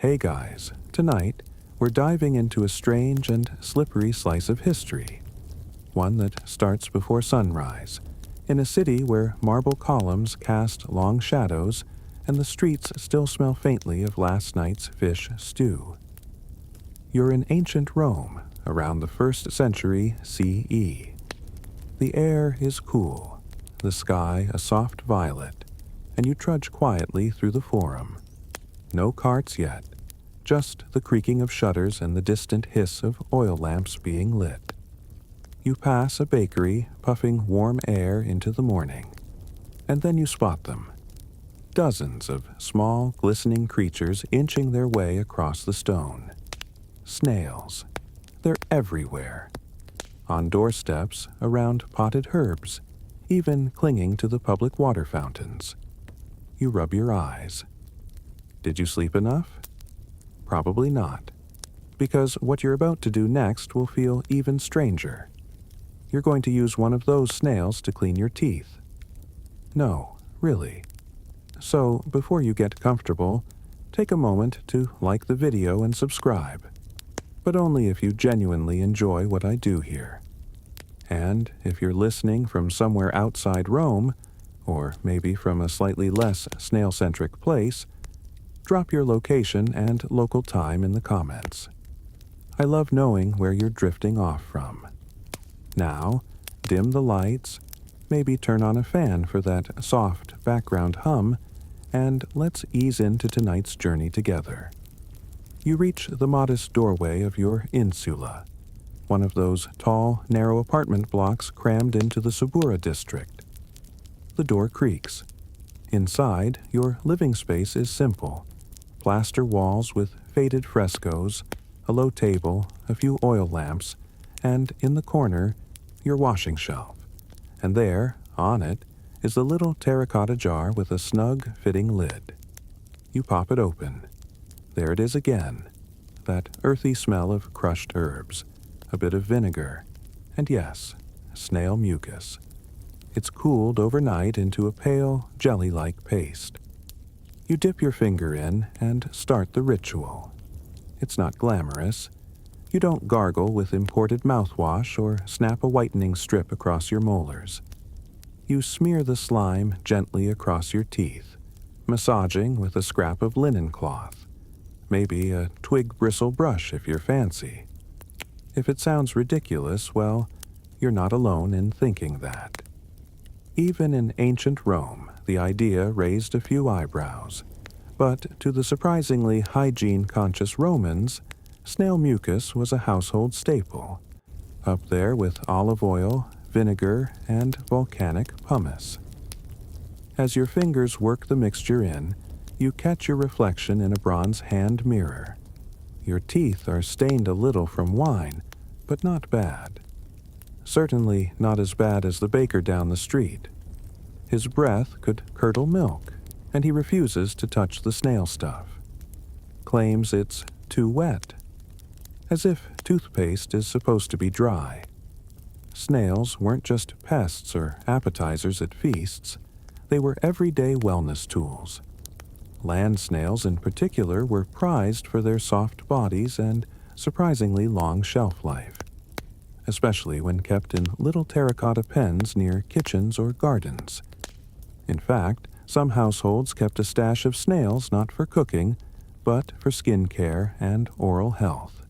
Hey guys, tonight we're diving into a strange and slippery slice of history. One that starts before sunrise, in a city where marble columns cast long shadows and the streets still smell faintly of last night's fish stew. You're in ancient Rome, around the 1st century CE. The air is cool, the sky a soft violet, and you trudge quietly through the forum. No carts yet, just the creaking of shutters and the distant hiss of oil lamps being lit. You pass a bakery puffing warm air into the morning, and then you spot them. Dozens of small, glistening creatures inching their way across the stone. Snails. They're everywhere. On doorsteps, around potted herbs, even clinging to the public water fountains. You rub your eyes. Did you sleep enough? Probably not, because what you're about to do next will feel even stranger. You're going to use one of those snails to clean your teeth. No, really. So, before you get comfortable, take a moment to like the video and subscribe, but only if you genuinely enjoy what I do here. And if you're listening from somewhere outside Rome, or maybe from a slightly less snail-centric place, drop your location and local time in the comments. I love knowing where you're drifting off from. Now, dim the lights, maybe turn on a fan for that soft background hum, and let's ease into tonight's journey together. You reach the modest doorway of your insula, one of those tall, narrow apartment blocks crammed into the Subura district. The door creaks. Inside, your living space is simple. Plaster walls with faded frescoes, a low table, a few oil lamps, and in the corner, your washing shelf. And there, on it, is a little terracotta jar with a snug, fitting lid. You pop it open. There it is again, that earthy smell of crushed herbs, a bit of vinegar, and yes, snail mucus. It's cooled overnight into a pale, jelly-like paste. You dip your finger in and start the ritual. It's not glamorous. You don't gargle with imported mouthwash or snap a whitening strip across your molars. You smear the slime gently across your teeth, massaging with a scrap of linen cloth, maybe a twig bristle brush if you're fancy. If it sounds ridiculous, well, you're not alone in thinking that. Even in ancient Rome, the idea raised a few eyebrows, but to the surprisingly hygiene-conscious Romans, snail mucus was a household staple, up there with olive oil, vinegar, and volcanic pumice. As your fingers work the mixture in, you catch your reflection in a bronze hand mirror. Your teeth are stained a little from wine, but not bad. Certainly not as bad as the baker down the street. His breath could curdle milk, and he refuses to touch the snail stuff. Claims it's too wet. As if toothpaste is supposed to be dry. Snails weren't just pests or appetizers at feasts. They were everyday wellness tools. Land snails in particular were prized for their soft bodies and surprisingly long shelf life, especially when kept in little terracotta pens near kitchens or gardens. In fact, some households kept a stash of snails not for cooking, but for skin care and oral health.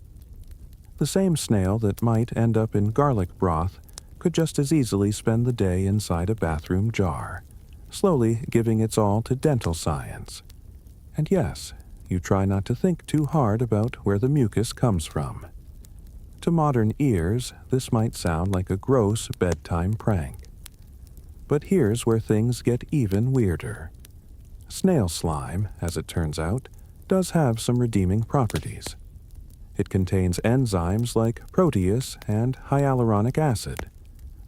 The same snail that might end up in garlic broth could just as easily spend the day inside a bathroom jar, slowly giving its all to dental science. And yes, you try not to think too hard about where the mucus comes from. To modern ears, this might sound like a gross bedtime prank. But here's where things get even weirder. Snail slime, as it turns out, does have some redeeming properties. It contains enzymes like protease and hyaluronic acid,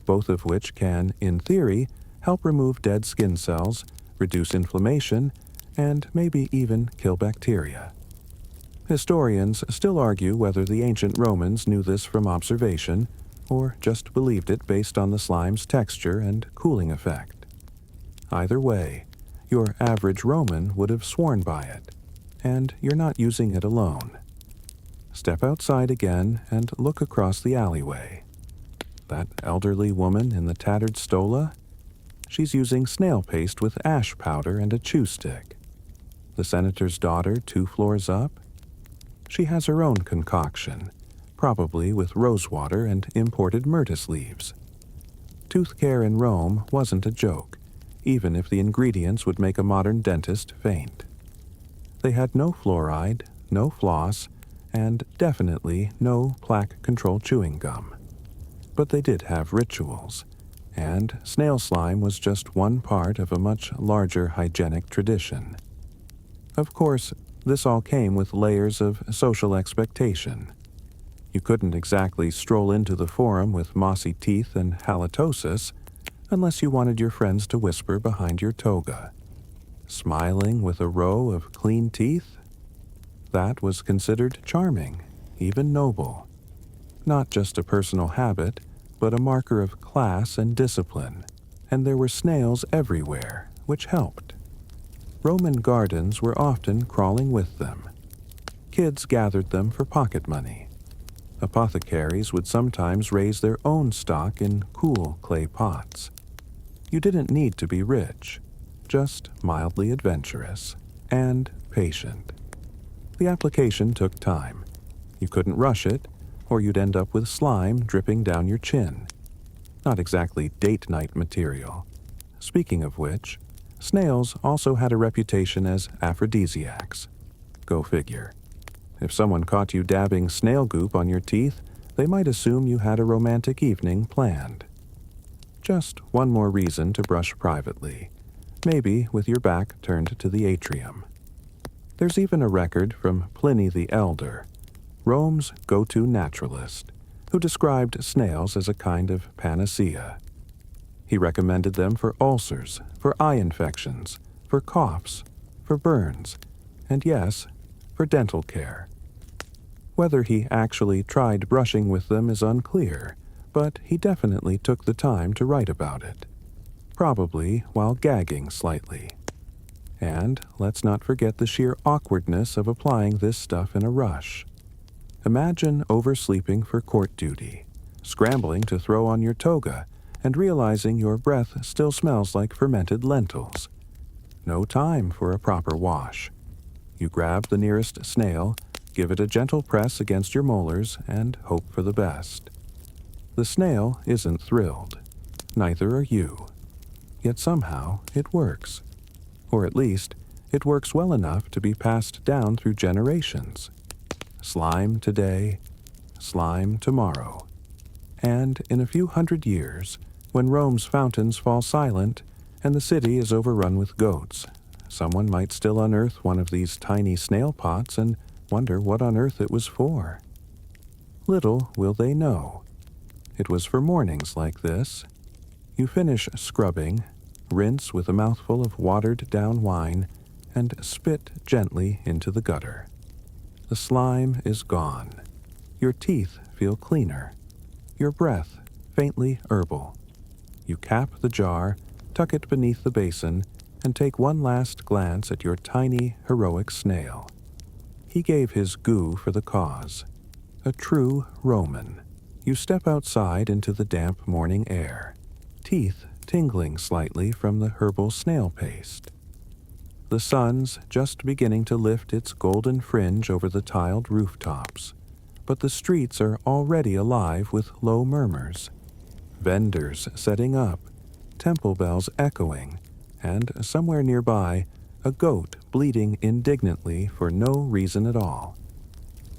both of which can, in theory, help remove dead skin cells, reduce inflammation, and maybe even kill bacteria. Historians still argue whether the ancient Romans knew this from observation, or just believed it based on the slime's texture and cooling effect. Either way, your average Roman would have sworn by it, and you're not using it alone. Step outside again and look across the alleyway. That elderly woman in the tattered stola? She's using snail paste with ash powder and a chew stick. The senator's daughter 2 floors up? She has her own concoction, probably with rosewater and imported myrtus leaves. Tooth care in Rome wasn't a joke, even if the ingredients would make a modern dentist faint. They had no fluoride, no floss, and definitely no plaque-control chewing gum. But they did have rituals, and snail slime was just one part of a much larger hygienic tradition. Of course, this all came with layers of social expectation. You couldn't exactly stroll into the forum with mossy teeth and halitosis unless you wanted your friends to whisper behind your toga. Smiling with a row of clean teeth? That was considered charming, even noble. Not just a personal habit, but a marker of class and discipline, and there were snails everywhere, which helped. Roman gardens were often crawling with them. Kids gathered them for pocket money. Apothecaries would sometimes raise their own stock in cool clay pots. You didn't need to be rich, just mildly adventurous and patient. The application took time. You couldn't rush it, or you'd end up with slime dripping down your chin. Not exactly date night material. Speaking of which, snails also had a reputation as aphrodisiacs. Go figure. If someone caught you dabbing snail goop on your teeth, they might assume you had a romantic evening planned. Just one more reason to brush privately, maybe with your back turned to the atrium. There's even a record from Pliny the Elder, Rome's go-to naturalist, who described snails as a kind of panacea. He recommended them for ulcers, for eye infections, for coughs, for burns, and yes, for dental care. Whether he actually tried brushing with them is unclear, but he definitely took the time to write about it, probably while gagging slightly. And let's not forget the sheer awkwardness of applying this stuff in a rush. Imagine oversleeping for court duty, scrambling to throw on your toga, and realizing your breath still smells like fermented lentils. No time for a proper wash. You grab the nearest snail, give it a gentle press against your molars, and hope for the best. The snail isn't thrilled. Neither are you. Yet somehow it works. Or at least, it works well enough to be passed down through generations. Slime today, slime tomorrow. And in a few hundred years, when Rome's fountains fall silent and the city is overrun with goats, someone might still unearth one of these tiny snail pots and wonder what on earth it was for. Little will they know. It was for mornings like this. You finish scrubbing, rinse with a mouthful of watered-down wine, and spit gently into the gutter. The slime is gone. Your teeth feel cleaner. Your breath faintly herbal. You cap the jar, tuck it beneath the basin, and take one last glance at your tiny, heroic snail. He gave his goo for the cause. A true Roman. You step outside into the damp morning air, teeth tingling slightly from the herbal snail paste. The sun's just beginning to lift its golden fringe over the tiled rooftops, but the streets are already alive with low murmurs. Vendors setting up, temple bells echoing, and somewhere nearby, a goat bleating indignantly for no reason at all.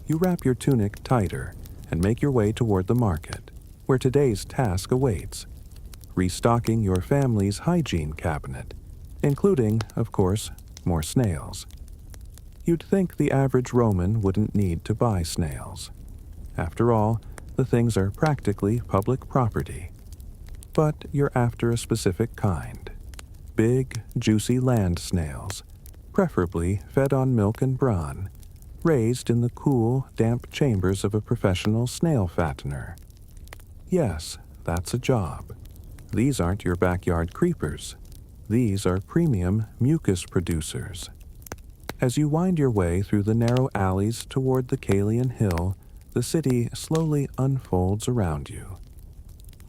You wrap your tunic tighter and make your way toward the market, where today's task awaits, restocking your family's hygiene cabinet, including, of course, more snails. You'd think the average Roman wouldn't need to buy snails. After all, the things are practically public property. But you're after a specific kind. Big, juicy land snails, preferably fed on milk and brawn, raised in the cool, damp chambers of a professional snail fattener. Yes, that's a job. These aren't your backyard creepers. These are premium mucus producers. As you wind your way through the narrow alleys toward the Kalian Hill, the city slowly unfolds around you.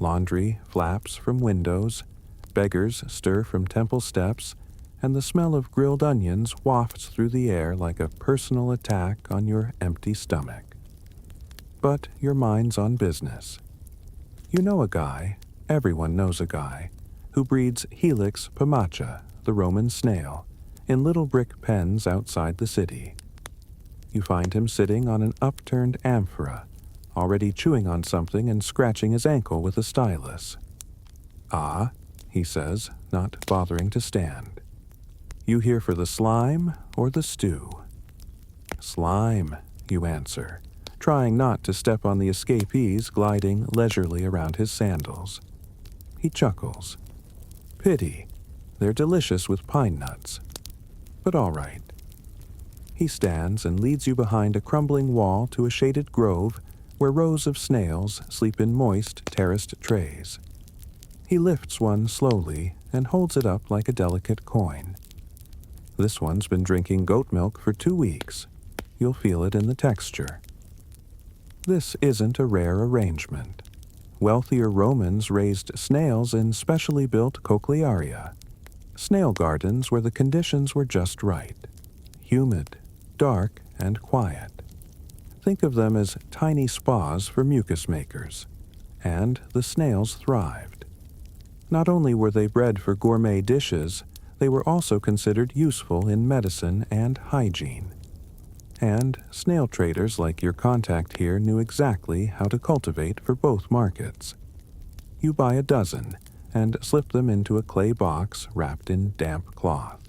Laundry flaps from windows, beggars stir from temple steps, and the smell of grilled onions wafts through the air like a personal attack on your empty stomach. But your mind's on business. You know a guy, everyone knows a guy, who breeds Helix pomacha, the Roman snail, in little brick pens outside the city. You find him sitting on an upturned amphora, already chewing on something and scratching his ankle with a stylus. "Ah," he says, not bothering to stand. "You here for the slime or the stew?" "Slime," you answer, trying not to step on the escapees gliding leisurely around his sandals. He chuckles. "Pity. They're delicious with pine nuts. But all right." He stands and leads you behind a crumbling wall to a shaded grove where rows of snails sleep in moist, terraced trays. He lifts one slowly and holds it up like a delicate coin. This one's been drinking goat milk for 2 weeks. You'll feel it in the texture. This isn't a rare arrangement. Wealthier Romans raised snails in specially built cochlearia, snail gardens where the conditions were just right. Humid, dark, and quiet. Think of them as tiny spas for mucus makers. And the snails thrived. Not only were they bred for gourmet dishes, they were also considered useful in medicine and hygiene. And snail traders like your contact here knew exactly how to cultivate for both markets. You buy a dozen and slip them into a clay box wrapped in damp cloth.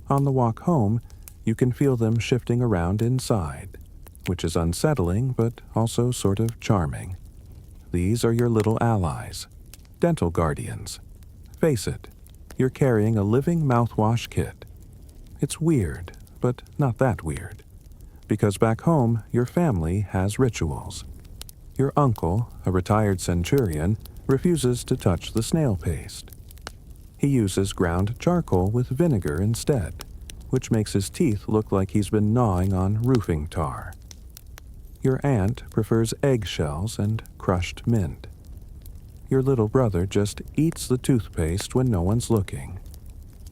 On the walk home, you can feel them shifting around inside, which is unsettling but also sort of charming. These are your little allies, dental guardians. Face it, you're carrying a living mouthwash kit. It's weird, but not that weird, because back home your family has rituals. Your uncle, a retired centurion, refuses to touch the snail paste. He uses ground charcoal with vinegar instead, which makes his teeth look like he's been gnawing on roofing tar. Your aunt prefers eggshells and crushed mint. Your little brother just eats the toothpaste when no one's looking.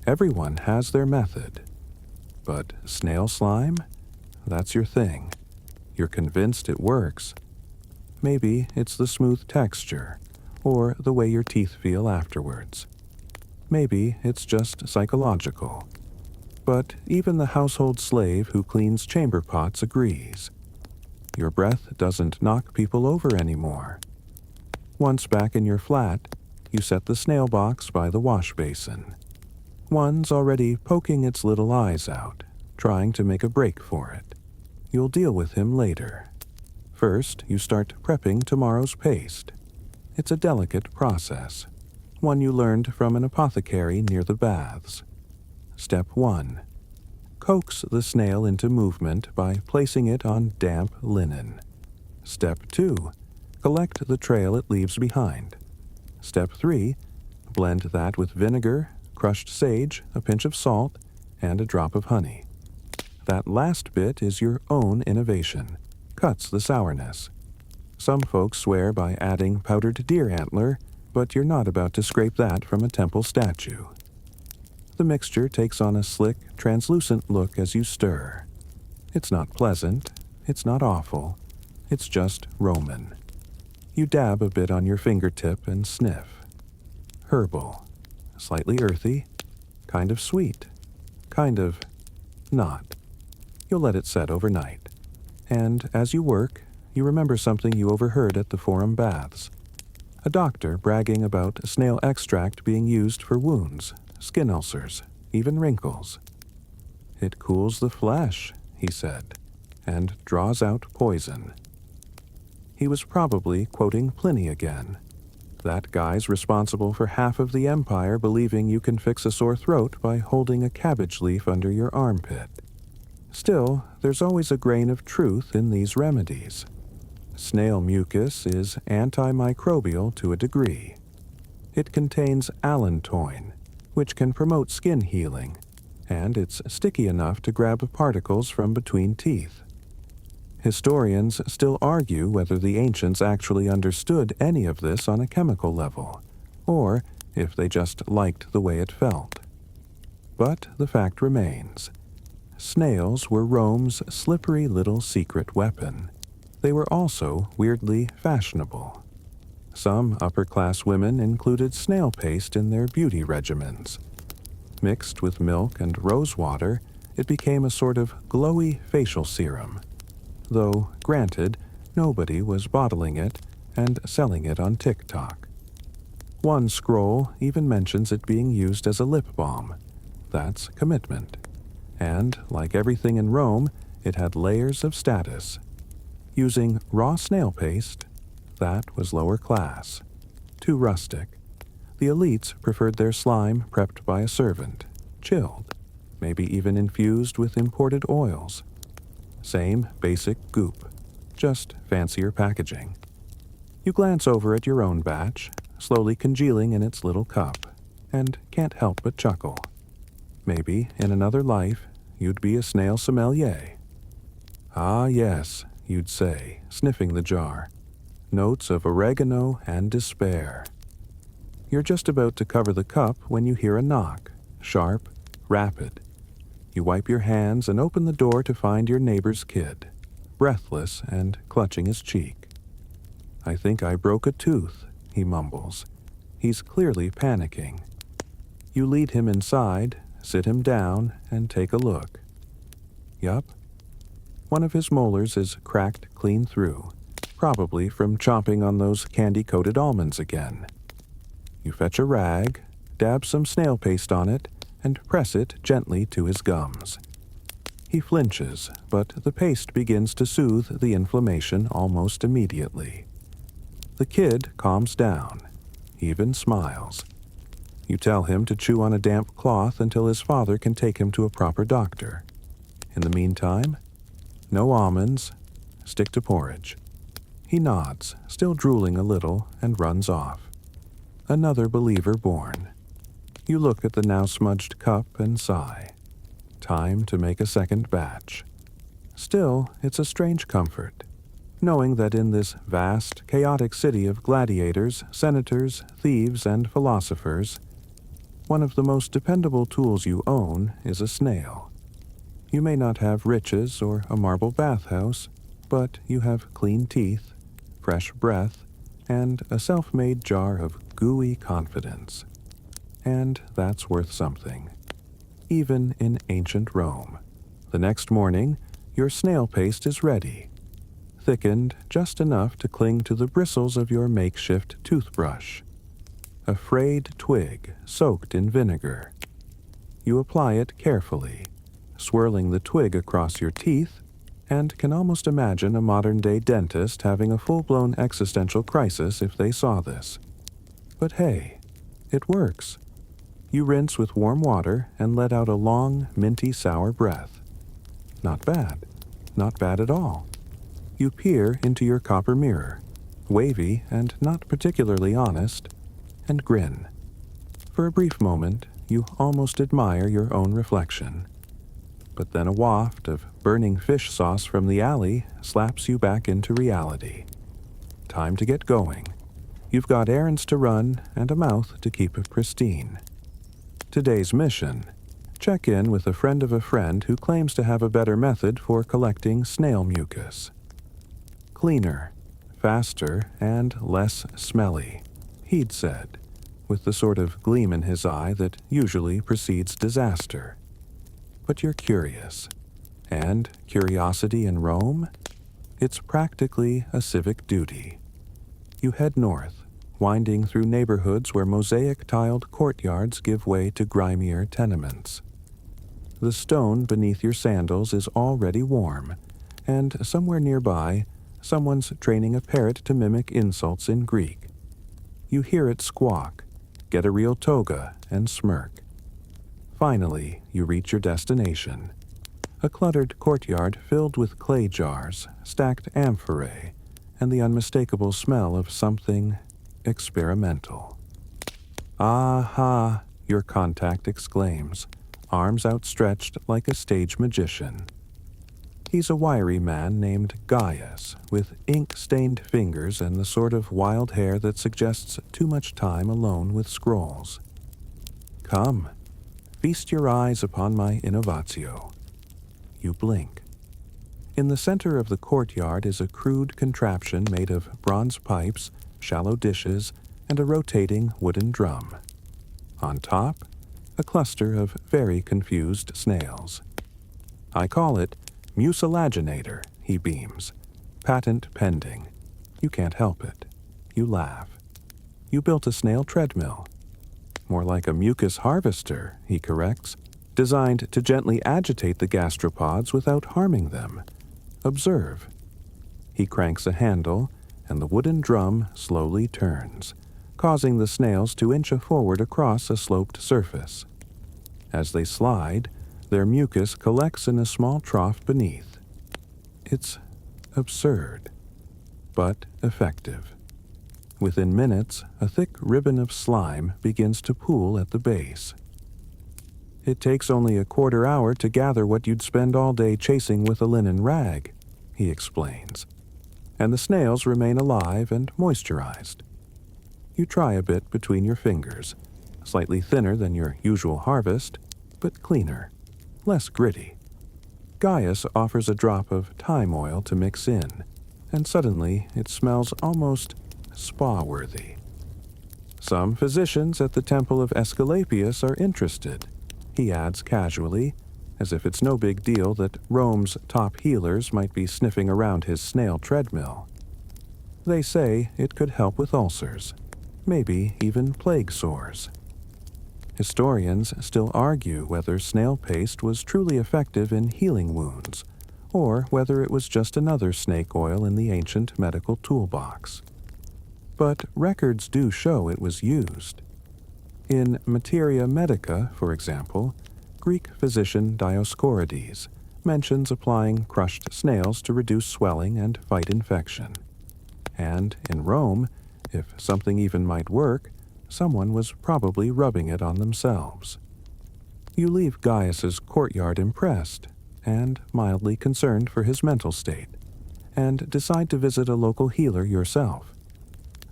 Everyone has their method. But snail slime? That's your thing. You're convinced it works. Maybe it's the smooth texture, or the way your teeth feel afterwards. Maybe it's just psychological. But even the household slave who cleans chamber pots agrees. Your breath doesn't knock people over anymore. Once back in your flat, you set the snail box by the wash basin. One's already poking its little eyes out, trying to make a break for it. You'll deal with him later. First, you start prepping tomorrow's paste. It's a delicate process, one you learned from an apothecary near the baths. Step 1. Coax the snail into movement by placing it on damp linen. Step 2. Collect the trail it leaves behind. Step 3. Blend that with vinegar, crushed sage, a pinch of salt, and a drop of honey. That last bit is your own innovation. Cuts the sourness. Some folks swear by adding powdered deer antler, but you're not about to scrape that from a temple statue. The mixture takes on a slick, translucent look as you stir. It's not pleasant, it's not awful, it's just Roman. You dab a bit on your fingertip and sniff. Herbal, slightly earthy, kind of sweet, kind of not. You'll let it set overnight. And as you work, you remember something you overheard at the Forum Baths. A doctor bragging about snail extract being used for wounds, skin ulcers, even wrinkles. "It cools the flesh," he said, "and draws out poison." He was probably quoting Pliny again. That guy's responsible for half of the empire believing you can fix a sore throat by holding a cabbage leaf under your armpit. Still, there's always a grain of truth in these remedies. Snail mucus is antimicrobial to a degree. It contains allantoin, which can promote skin healing, and it's sticky enough to grab particles from between teeth. Historians still argue whether the ancients actually understood any of this on a chemical level, or if they just liked the way it felt. But the fact remains. Snails were Rome's slippery little secret weapon. They were also weirdly fashionable. Some upper-class women included snail paste in their beauty regimens. Mixed with milk and rose water, it became a sort of glowy facial serum. Though, granted, nobody was bottling it and selling it on TikTok. One scroll even mentions it being used as a lip balm. That's commitment. And, like everything in Rome, it had layers of status. Using raw snail paste, that was lower class. Too rustic. The elites preferred their slime prepped by a servant, chilled, maybe even infused with imported oils. Same basic goop, just fancier packaging. You glance over at your own batch, slowly congealing in its little cup, and can't help but chuckle. Maybe, in another life, you'd be a snail sommelier. Ah yes, you'd say, sniffing the jar. Notes of oregano and despair. You're just about to cover the cup when you hear a knock, sharp, rapid. You wipe your hands and open the door to find your neighbor's kid, breathless and clutching his cheek. "I think I broke a tooth," he mumbles. He's clearly panicking. You lead him inside, sit him down, and take a look. Yup. One of his molars is cracked clean through, probably from chomping on those candy-coated almonds again. You fetch a rag, dab some snail paste on it, and press it gently to his gums. He flinches, but the paste begins to soothe the inflammation almost immediately. The kid calms down, even smiles. You tell him to chew on a damp cloth until his father can take him to a proper doctor. In the meantime, no almonds, stick to porridge. He nods, still drooling a little, and runs off. Another believer born. You look at the now smudged cup and sigh. Time to make a second batch. Still, it's a strange comfort, knowing that in this vast, chaotic city of gladiators, senators, thieves, and philosophers, one of the most dependable tools you own is a snail. You may not have riches or a marble bathhouse, but you have clean teeth, fresh breath, and a self-made jar of gooey confidence. And that's worth something. Even in ancient Rome. The next morning, your snail paste is ready, thickened just enough to cling to the bristles of your makeshift toothbrush. A frayed twig soaked in vinegar. You apply it carefully, swirling the twig across your teeth, and can almost imagine a modern-day dentist having a full-blown existential crisis if they saw this. But hey, it works. You rinse with warm water and let out a long, minty sour breath. Not bad. Not bad at all. You peer into your copper mirror, wavy and not particularly honest, and grin. For a brief moment, you almost admire your own reflection. But then a waft of burning fish sauce from the alley slaps you back into reality. Time to get going. You've got errands to run and a mouth to keep pristine. Today's mission: check in with a friend of a friend who claims to have a better method for collecting snail mucus. Cleaner, faster, and less smelly, he'd said, with the sort of gleam in his eye that usually precedes disaster. But you're curious. And curiosity in Rome? It's practically a civic duty. You head north, winding through neighborhoods where mosaic-tiled courtyards give way to grimier tenements. The stone beneath your sandals is already warm, and somewhere nearby, someone's training a parrot to mimic insults in Greek. You hear it squawk, get a real toga, and smirk. Finally, you reach your destination. A cluttered courtyard filled with clay jars, stacked amphorae, and the unmistakable smell of something experimental. "Aha!" your contact exclaims, arms outstretched like a stage magician. He's a wiry man named Gaius, with ink-stained fingers and the sort of wild hair that suggests too much time alone with scrolls. Come, feast your eyes upon my innovatio. You blink. In the center of the courtyard is a crude contraption made of bronze pipes, shallow dishes, and a rotating wooden drum. On top, a cluster of very confused snails. I call it mucilaginator, he beams. Patent pending. You can't help it. You laugh. You built a snail treadmill. More like a mucus harvester, he corrects, designed to gently agitate the gastropods without harming them. Observe. He cranks a handle, and the wooden drum slowly turns, causing the snails to inch forward across a sloped surface. As they slide, their mucus collects in a small trough beneath. It's absurd, but effective. Within minutes, a thick ribbon of slime begins to pool at the base. It takes only a quarter hour to gather what you'd spend all day chasing with a linen rag, he explains, and the snails remain alive and moisturized. You try a bit between your fingers, slightly thinner than your usual harvest, but cleaner, less gritty. Gaius offers a drop of thyme oil to mix in, and suddenly it smells almost spa-worthy. Some physicians at the Temple of Aesculapius are interested, he adds casually, as if it's no big deal that Rome's top healers might be sniffing around his snail treadmill. They say it could help with ulcers, maybe even plague sores. Historians still argue whether snail paste was truly effective in healing wounds, or whether it was just another snake oil in the ancient medical toolbox. But records do show it was used. In Materia Medica, for example, Greek physician Dioscorides mentions applying crushed snails to reduce swelling and fight infection. And in Rome, if something even might work, someone was probably rubbing it on themselves. You leave Gaius's courtyard impressed and mildly concerned for his mental state, and decide to visit a local healer yourself.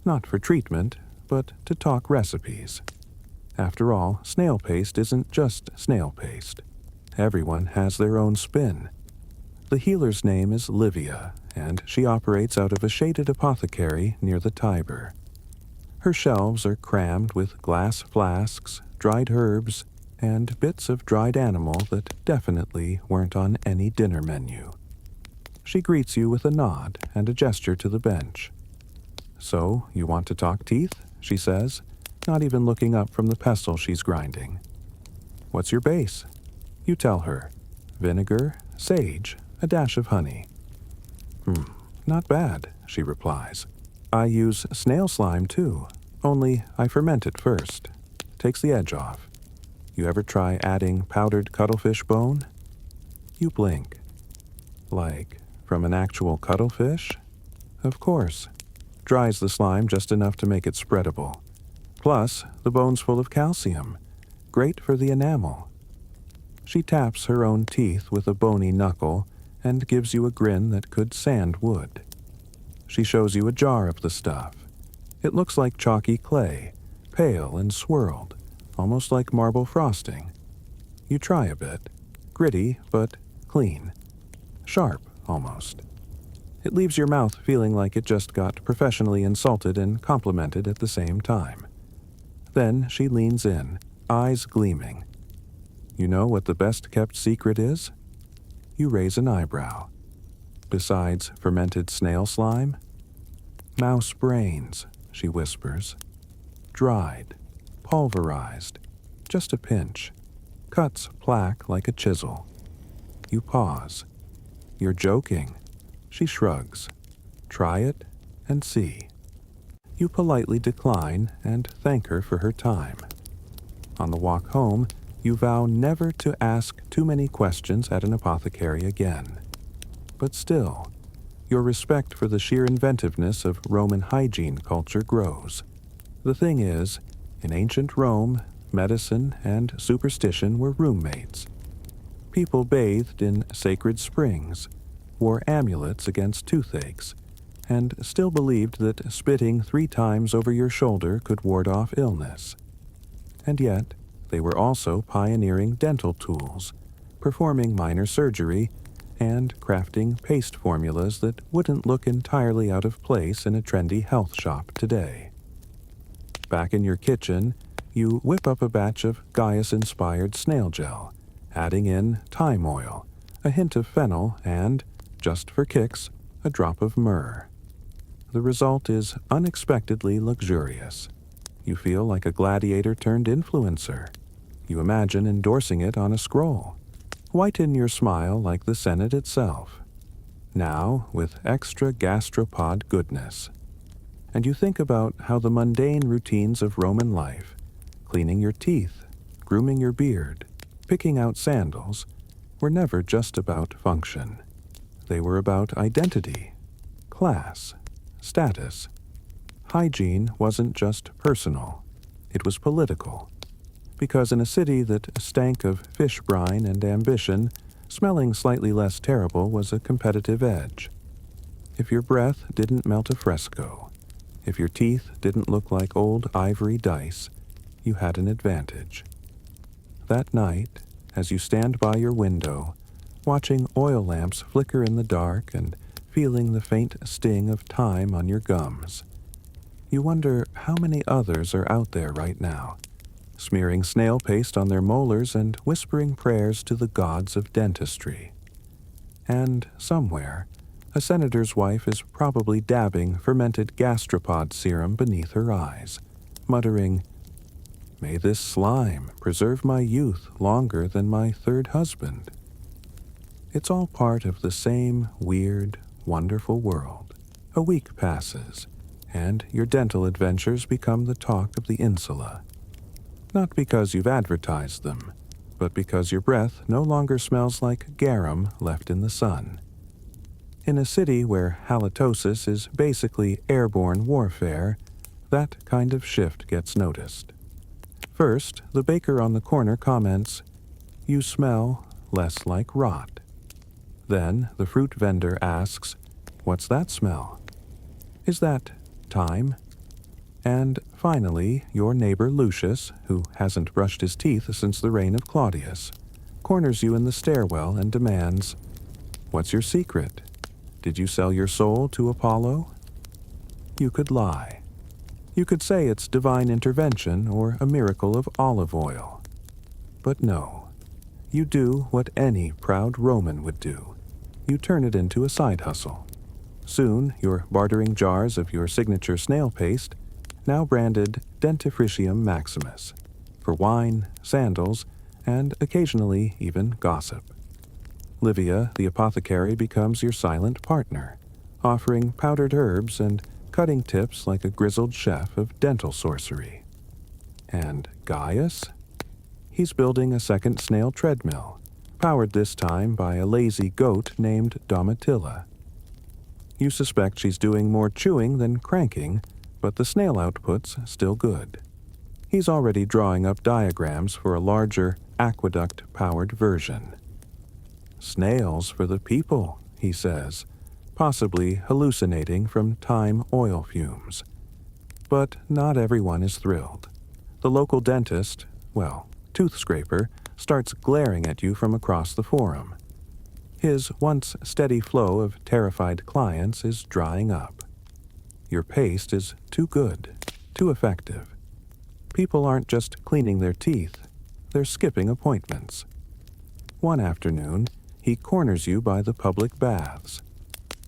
Not for treatment, but to talk recipes. After all, snail paste isn't just snail paste. Everyone has their own spin. The healer's name is Livia, and she operates out of a shaded apothecary near the Tiber. Her shelves are crammed with glass flasks, dried herbs, and bits of dried animal that definitely weren't on any dinner menu. She greets you with a nod and a gesture to the bench. "So, you want to talk teeth?" she says, not even looking up from the pestle she's grinding. "What's your base?" You tell her. "Vinegar, sage, a dash of honey." Not bad," she replies. "I use snail slime too, only I ferment it first. Takes the edge off. You ever try adding powdered cuttlefish bone?" You blink. "Like, from an actual cuttlefish?" "Of course. Dries the slime just enough to make it spreadable. Plus, the bone's full of calcium. Great for the enamel." She taps her own teeth with a bony knuckle and gives you a grin that could sand wood. She shows you a jar of the stuff. It looks like chalky clay, pale and swirled, almost like marble frosting. You try a bit. Gritty, but clean. Sharp, almost. It leaves your mouth feeling like it just got professionally insulted and complimented at the same time. Then she leans in, eyes gleaming. "You know what the best-kept secret is?" You raise an eyebrow. "Besides fermented snail slime?" "Mouse brains," she whispers. "Dried, pulverized, just a pinch. Cuts plaque like a chisel." You pause. "You're joking." She shrugs. "Try it and see." You politely decline and thank her for her time. On the walk home, you vow never to ask too many questions at an apothecary again. But still, your respect for the sheer inventiveness of Roman hygiene culture grows. The thing is, in ancient Rome, medicine and superstition were roommates. People bathed in sacred springs, wore amulets against toothaches, and still believed that spitting 3 times over your shoulder could ward off illness. And yet, they were also pioneering dental tools, performing minor surgery, and crafting paste formulas that wouldn't look entirely out of place in a trendy health shop today. Back in your kitchen, you whip up a batch of Gaius-inspired snail gel, adding in thyme oil, a hint of fennel, and, just for kicks, a drop of myrrh. The result is unexpectedly luxurious. You feel like a gladiator turned influencer. You imagine endorsing it on a scroll. Whiten your smile like the Senate itself. Now with extra gastropod goodness. And you think about how the mundane routines of Roman life, cleaning your teeth, grooming your beard, picking out sandals, were never just about function. They were about identity, class, status. Hygiene wasn't just personal, it was political. Because in a city that stank of fish brine and ambition, smelling slightly less terrible was a competitive edge. If your breath didn't melt a fresco, if your teeth didn't look like old ivory dice, you had an advantage. That night, as you stand by your window, watching oil lamps flicker in the dark and feeling the faint sting of time on your gums, you wonder how many others are out there right now, smearing snail paste on their molars and whispering prayers to the gods of dentistry. And somewhere, a senator's wife is probably dabbing fermented gastropod serum beneath her eyes, muttering, "May this slime preserve my youth longer than my 3rd husband." It's all part of the same weird, wonderful world. A week passes, and your dental adventures become the talk of the insula. Not because you've advertised them, but because your breath no longer smells like garum left in the sun. In a city where halitosis is basically airborne warfare, that kind of shift gets noticed. First, the baker on the corner comments, "You smell less like rot." Then the fruit vendor asks, "What's that smell?" "Is that thyme?" And finally, your neighbor Lucius, who hasn't brushed his teeth since the reign of Claudius, corners you in the stairwell and demands, "What's your secret? Did you sell your soul to Apollo?" You could lie. You could say it's divine intervention or a miracle of olive oil. But no, you do what any proud Roman would do. You turn it into a side hustle. Soon, you're bartering jars of your signature snail paste, now branded Dentifricium Maximus, for wine, sandals, and occasionally even gossip. Livia, the apothecary, becomes your silent partner, offering powdered herbs and cutting tips like a grizzled chef of dental sorcery. And Gaius? He's building a second snail treadmill, powered this time by a lazy goat named Domitilla. You suspect she's doing more chewing than cranking, but the snail output's still good. He's already drawing up diagrams for a larger, aqueduct-powered version. "Snails for the people," he says, possibly hallucinating from thyme oil fumes. But not everyone is thrilled. The local dentist, tooth scraper, starts glaring at you from across the forum. His once steady flow of terrified clients is drying up. Your paste is too good, too effective. People aren't just cleaning their teeth, they're skipping appointments. One afternoon, he corners you by the public baths.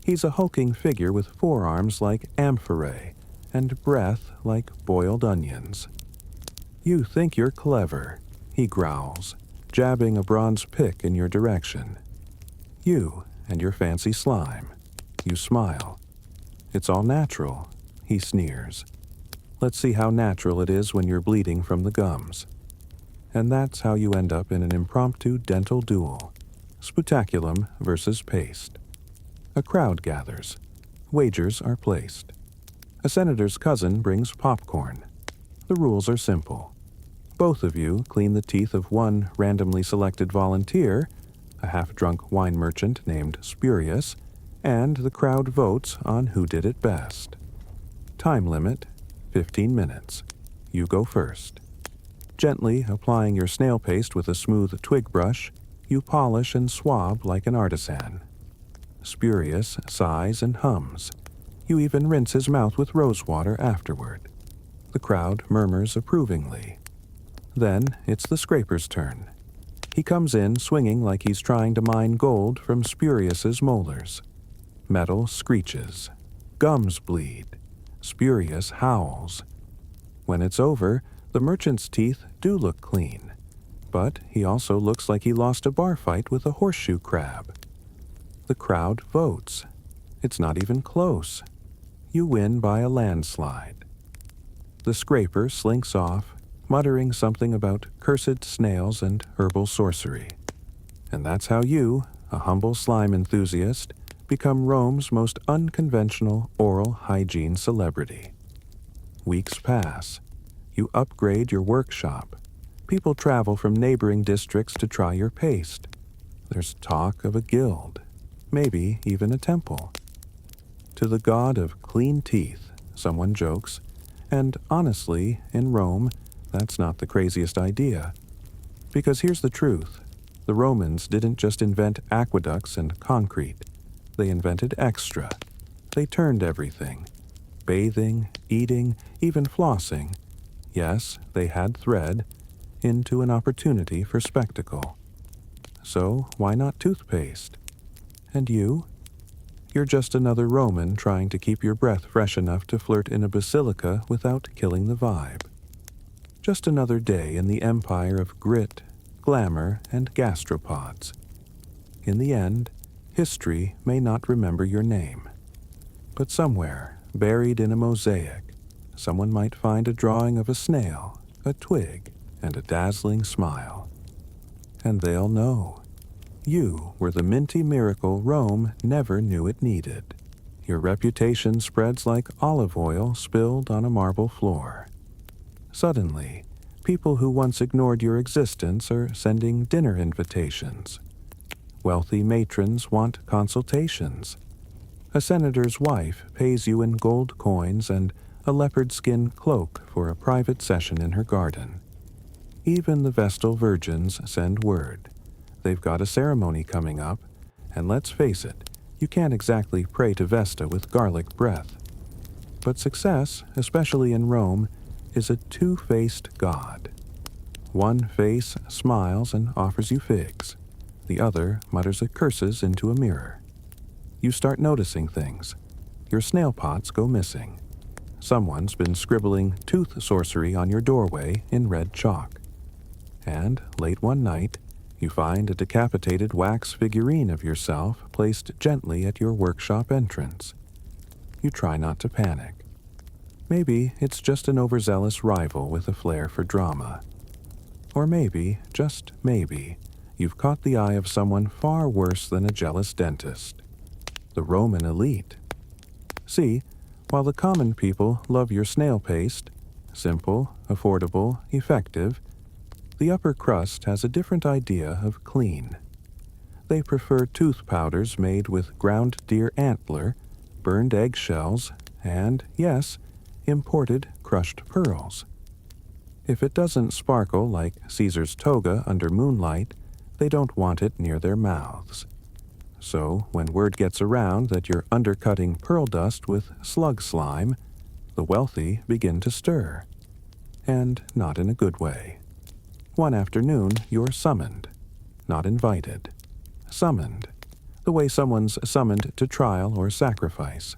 He's a hulking figure with forearms like amphorae and breath like boiled onions. "You think you're clever," he growls, jabbing a bronze pick in your direction. You and your fancy slime. You smile. "It's all natural," he sneers. "Let's see how natural it is when you're bleeding from the gums." And that's how you end up in an impromptu dental duel. Sputaculum versus paste. A crowd gathers. Wagers are placed. A senator's cousin brings popcorn. The rules are simple. Both of you clean the teeth of one randomly selected volunteer, a half-drunk wine merchant named Spurious, and the crowd votes on who did it best. Time limit, 15 minutes. You go first. Gently applying your snail paste with a smooth twig brush, you polish and swab like an artisan. Spurious sighs and hums. You even rinse his mouth with rose water afterward. The crowd murmurs approvingly. Then it's the scraper's turn. He comes in swinging like he's trying to mine gold from Spurious's molars. Metal screeches. Gums bleed. Spurious howls. When it's over, the merchant's teeth do look clean, but he also looks like he lost a bar fight with a horseshoe crab. The crowd votes. It's not even close. You win by a landslide. The scraper slinks off, muttering something about cursed snails and herbal sorcery. And that's how you, a humble slime enthusiast, become Rome's most unconventional oral hygiene celebrity. Weeks pass. You upgrade your workshop. People travel from neighboring districts to try your paste. There's talk of a guild, maybe even a temple. To the god of clean teeth, someone jokes, and honestly, in Rome, that's not the craziest idea. Because here's the truth. The Romans didn't just invent aqueducts and concrete. They invented extra. They turned everything. Bathing, eating, even flossing. Yes, they had thread, into an opportunity for spectacle. So why not toothpaste? And you? You're just another Roman trying to keep your breath fresh enough to flirt in a basilica without killing the vibe. Just another day in the empire of grit, glamour, and gastropods. In the end, history may not remember your name. But somewhere, buried in a mosaic, someone might find a drawing of a snail, a twig, and a dazzling smile. And they'll know. You were the minty miracle Rome never knew it needed. Your reputation spreads like olive oil spilled on a marble floor. Suddenly, people who once ignored your existence are sending dinner invitations. Wealthy matrons want consultations. A senator's wife pays you in gold coins and a leopard skin cloak for a private session in her garden. Even the Vestal virgins send word. They've got a ceremony coming up, and let's face it, you can't exactly pray to Vesta with garlic breath. But success, especially in Rome, is a two-faced god. One face smiles and offers you figs. The other mutters curses into a mirror. You start noticing things. Your snail pots go missing. Someone's been scribbling tooth sorcery on your doorway in red chalk. And late one night, you find a decapitated wax figurine of yourself placed gently at your workshop entrance. You try not to panic. Maybe it's just an overzealous rival with a flair for drama. Or maybe, just maybe, you've caught the eye of someone far worse than a jealous dentist. The Roman elite. See, while the common people love your snail paste, simple, affordable, effective, the upper crust has a different idea of clean. They prefer tooth powders made with ground deer antler, burned eggshells, and, yes, imported crushed pearls. If it doesn't sparkle like Caesar's toga under moonlight, they don't want it near their mouths. So, when word gets around that you're undercutting pearl dust with slug slime, the wealthy begin to stir. And not in a good way. One afternoon, you're summoned. Not invited. Summoned. The way someone's summoned to trial or sacrifice.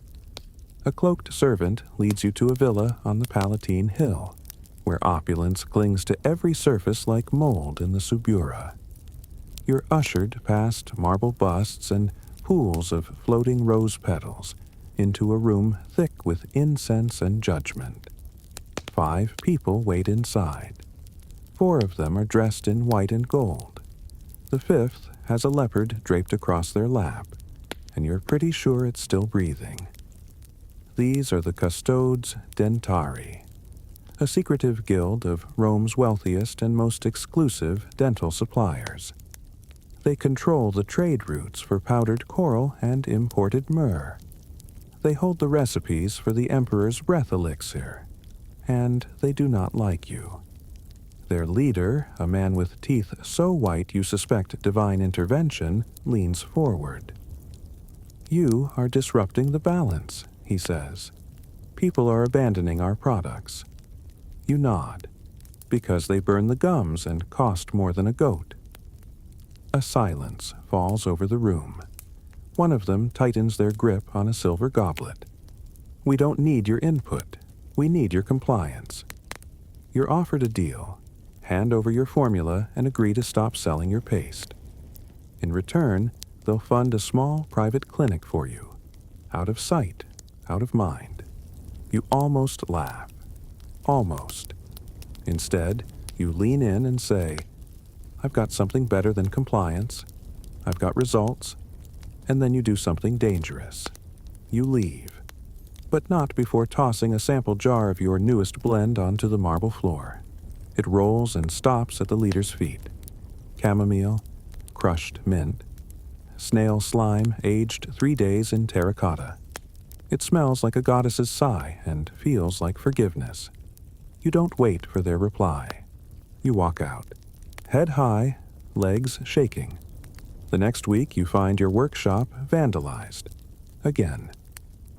A cloaked servant leads you to a villa on the Palatine Hill, where opulence clings to every surface like mold in the Subura. You're ushered past marble busts and pools of floating rose petals into a room thick with incense and judgment. 5 people wait inside. 4 of them are dressed in white and gold. The 5th has a leopard draped across their lap, and you're pretty sure it's still breathing. These are the custodes dentari. a secretive guild of Rome's wealthiest and most exclusive dental suppliers. They control the trade routes for powdered coral and imported myrrh. They hold the recipes for the Emperor's breath elixir, and they do not like you. Their leader, a man with teeth so white you suspect divine intervention, leans forward. "You are disrupting the balance," he says. "People are abandoning our products." You nod, because they burn the gums and cost more than a goat. A silence falls over the room. One of them tightens their grip on a silver goblet. "We don't need your input. We need your compliance." You're offered a deal. Hand over your formula and agree to stop selling your paste. In return, they'll fund a small private clinic for you. Out of sight, out of mind. You almost laugh. Almost. Instead, you lean in and say, "I've got something better than compliance. I've got results." And then you do something dangerous. You leave. But not before tossing a sample jar of your newest blend onto the marble floor. It rolls and stops at the leader's feet. Chamomile, crushed mint, snail slime aged 3 days in terracotta. It smells like a goddess's sigh and feels like forgiveness. You don't wait for their reply. You walk out, head high, legs shaking. The next week you find your workshop vandalized. Again.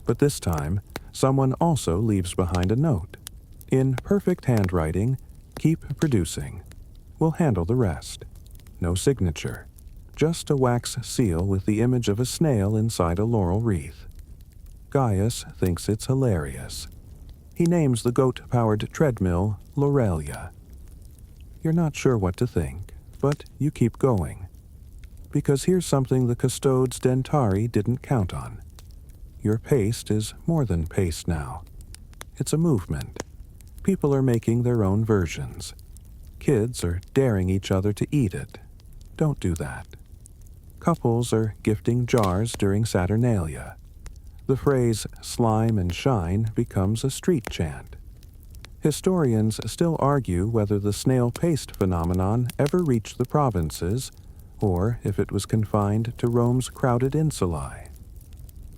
But this time, someone also leaves behind a note. In perfect handwriting, "Keep producing. We'll handle the rest." No signature. Just a wax seal with the image of a snail inside a laurel wreath. Gaius thinks it's hilarious. He names the goat-powered treadmill Lorelia. You're not sure what to think, but you keep going. Because here's something the custodes dentari didn't count on. Your paste is more than paste now. It's a movement. People are making their own versions. Kids are daring each other to eat it. Don't do that. Couples are gifting jars during Saturnalia. The phrase "slime and shine" becomes a street chant. Historians still argue whether the snail paste phenomenon ever reached the provinces, or if it was confined to Rome's crowded insulae.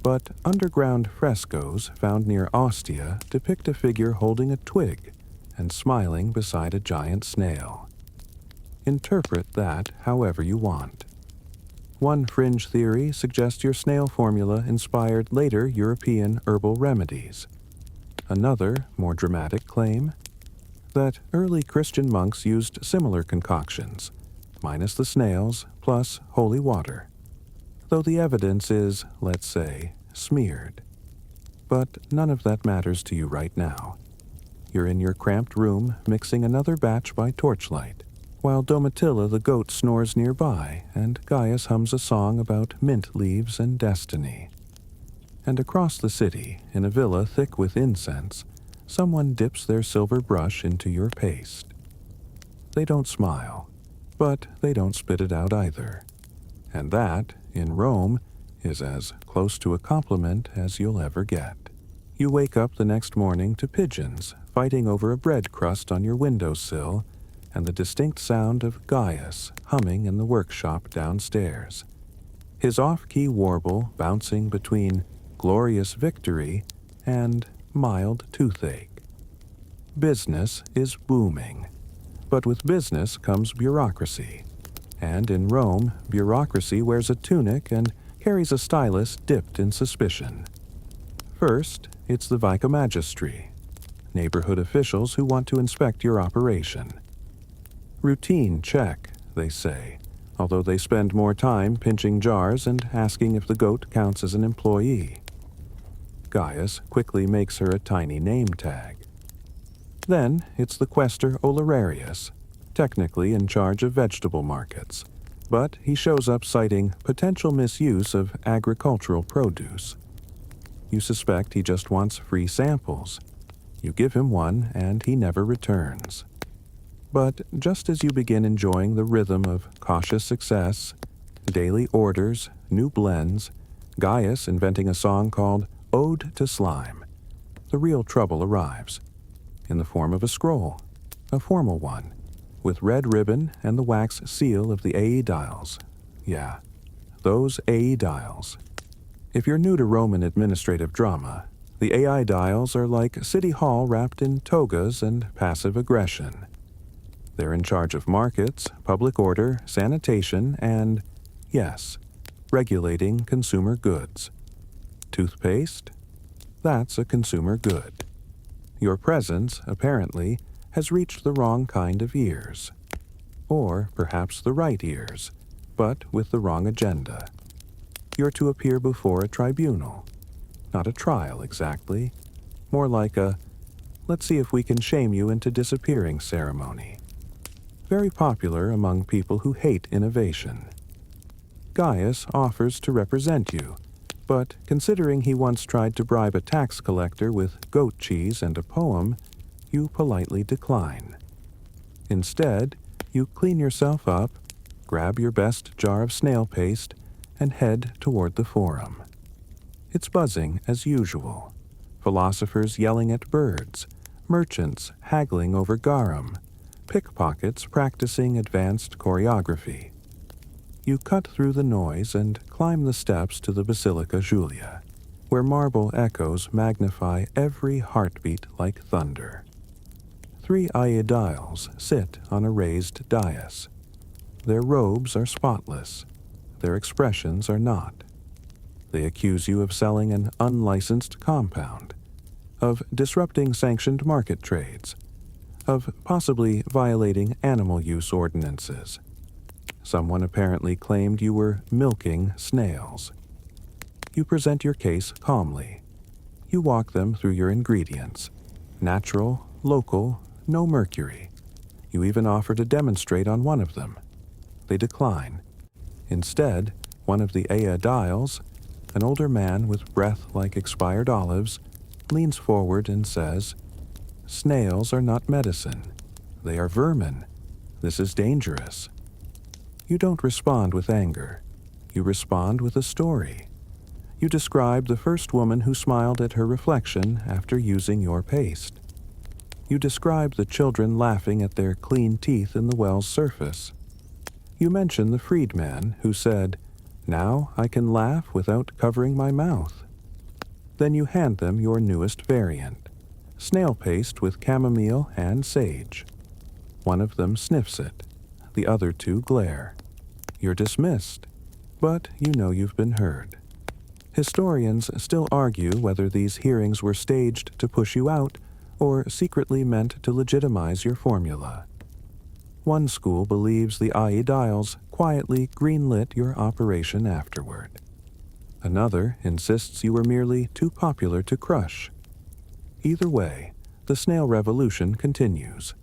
But underground frescoes found near Ostia depict a figure holding a twig and smiling beside a giant snail. Interpret that however you want. One fringe theory suggests your snail formula inspired later European herbal remedies. Another, more dramatic claim, that early Christian monks used similar concoctions, minus the snails, plus holy water. Though the evidence is, let's say, smeared. But none of that matters to you right now. You're in your cramped room mixing another batch by torchlight, while Domitilla the goat snores nearby and Gaius hums a song about mint leaves and destiny. And across the city, in a villa thick with incense, someone dips their silver brush into your paste. They don't smile, but they don't spit it out either. And that, in Rome, is as close to a compliment as you'll ever get. You wake up the next morning to pigeons fighting over a bread crust on your windowsill and the distinct sound of Gaius humming in the workshop downstairs. His off-key warble bouncing between glorious victory and mild toothache. Business is booming. But with business comes bureaucracy. And in Rome, bureaucracy wears a tunic and carries a stylus dipped in suspicion. First, it's the vicomagistri, neighborhood officials who want to inspect your operation. Routine check, they say, although they spend more time pinching jars and asking if the goat counts as an employee. Gaius quickly makes her a tiny name tag. Then it's the quaestor Olerarius, technically in charge of vegetable markets, but he shows up citing potential misuse of agricultural produce. You suspect he just wants free samples. You give him one and he never returns. But just as you begin enjoying the rhythm of cautious success, daily orders, new blends, Gaius inventing a song called Ode to Slime, the real trouble arrives. in the form of a scroll, a formal one, with red ribbon and the wax seal of the AE dials. Yeah, those AE dials. If you're new to Roman administrative drama, the AI dials are like City Hall wrapped in togas and passive aggression. They're in charge of markets, public order, sanitation, and, yes, regulating consumer goods. Toothpaste? That's a consumer good. Your presence, apparently, has reached the wrong kind of ears. Or perhaps the right ears, but with the wrong agenda. You're to appear before a tribunal. Not a trial, exactly. More like a, let's see if we can shame you into disappearing ceremony. Very popular among people who hate innovation. Gaius offers to represent you, but considering he once tried to bribe a tax collector with goat cheese and a poem, you politely decline. Instead, you clean yourself up, grab your best jar of snail paste, and head toward the forum. It's buzzing as usual. Philosophers yelling at birds, merchants haggling over garum, pickpockets practicing advanced choreography. You cut through the noise and climb the steps to the Basilica Julia, where marble echoes magnify every heartbeat like thunder. 3 aediles sit on a raised dais. Their robes are spotless. Their expressions are not. They accuse you of selling an unlicensed compound, of disrupting sanctioned market trades, of possibly violating animal use ordinances. Someone apparently claimed you were milking snails. You present your case calmly. You walk them through your ingredients. Natural, local, no mercury. You even offer to demonstrate on one of them. They decline. Instead, one of the aediles, an older man with breath like expired olives, leans forward and says, "Snails are not medicine. They are vermin. This is dangerous." You don't respond with anger. You respond with a story. You describe the first woman who smiled at her reflection after using your paste. You describe the children laughing at their clean teeth in the well's surface. You mention the freedman who said, "Now I can laugh without covering my mouth." Then you hand them your newest variant, snail paste with chamomile and sage. One of them sniffs it. The other 2 glare. You're dismissed, but you know you've been heard. Historians still argue whether these hearings were staged to push you out or secretly meant to legitimize your formula. One school believes the aediles quietly greenlit your operation afterward. Another insists you were merely too popular to crush. Either way, the snail revolution continues.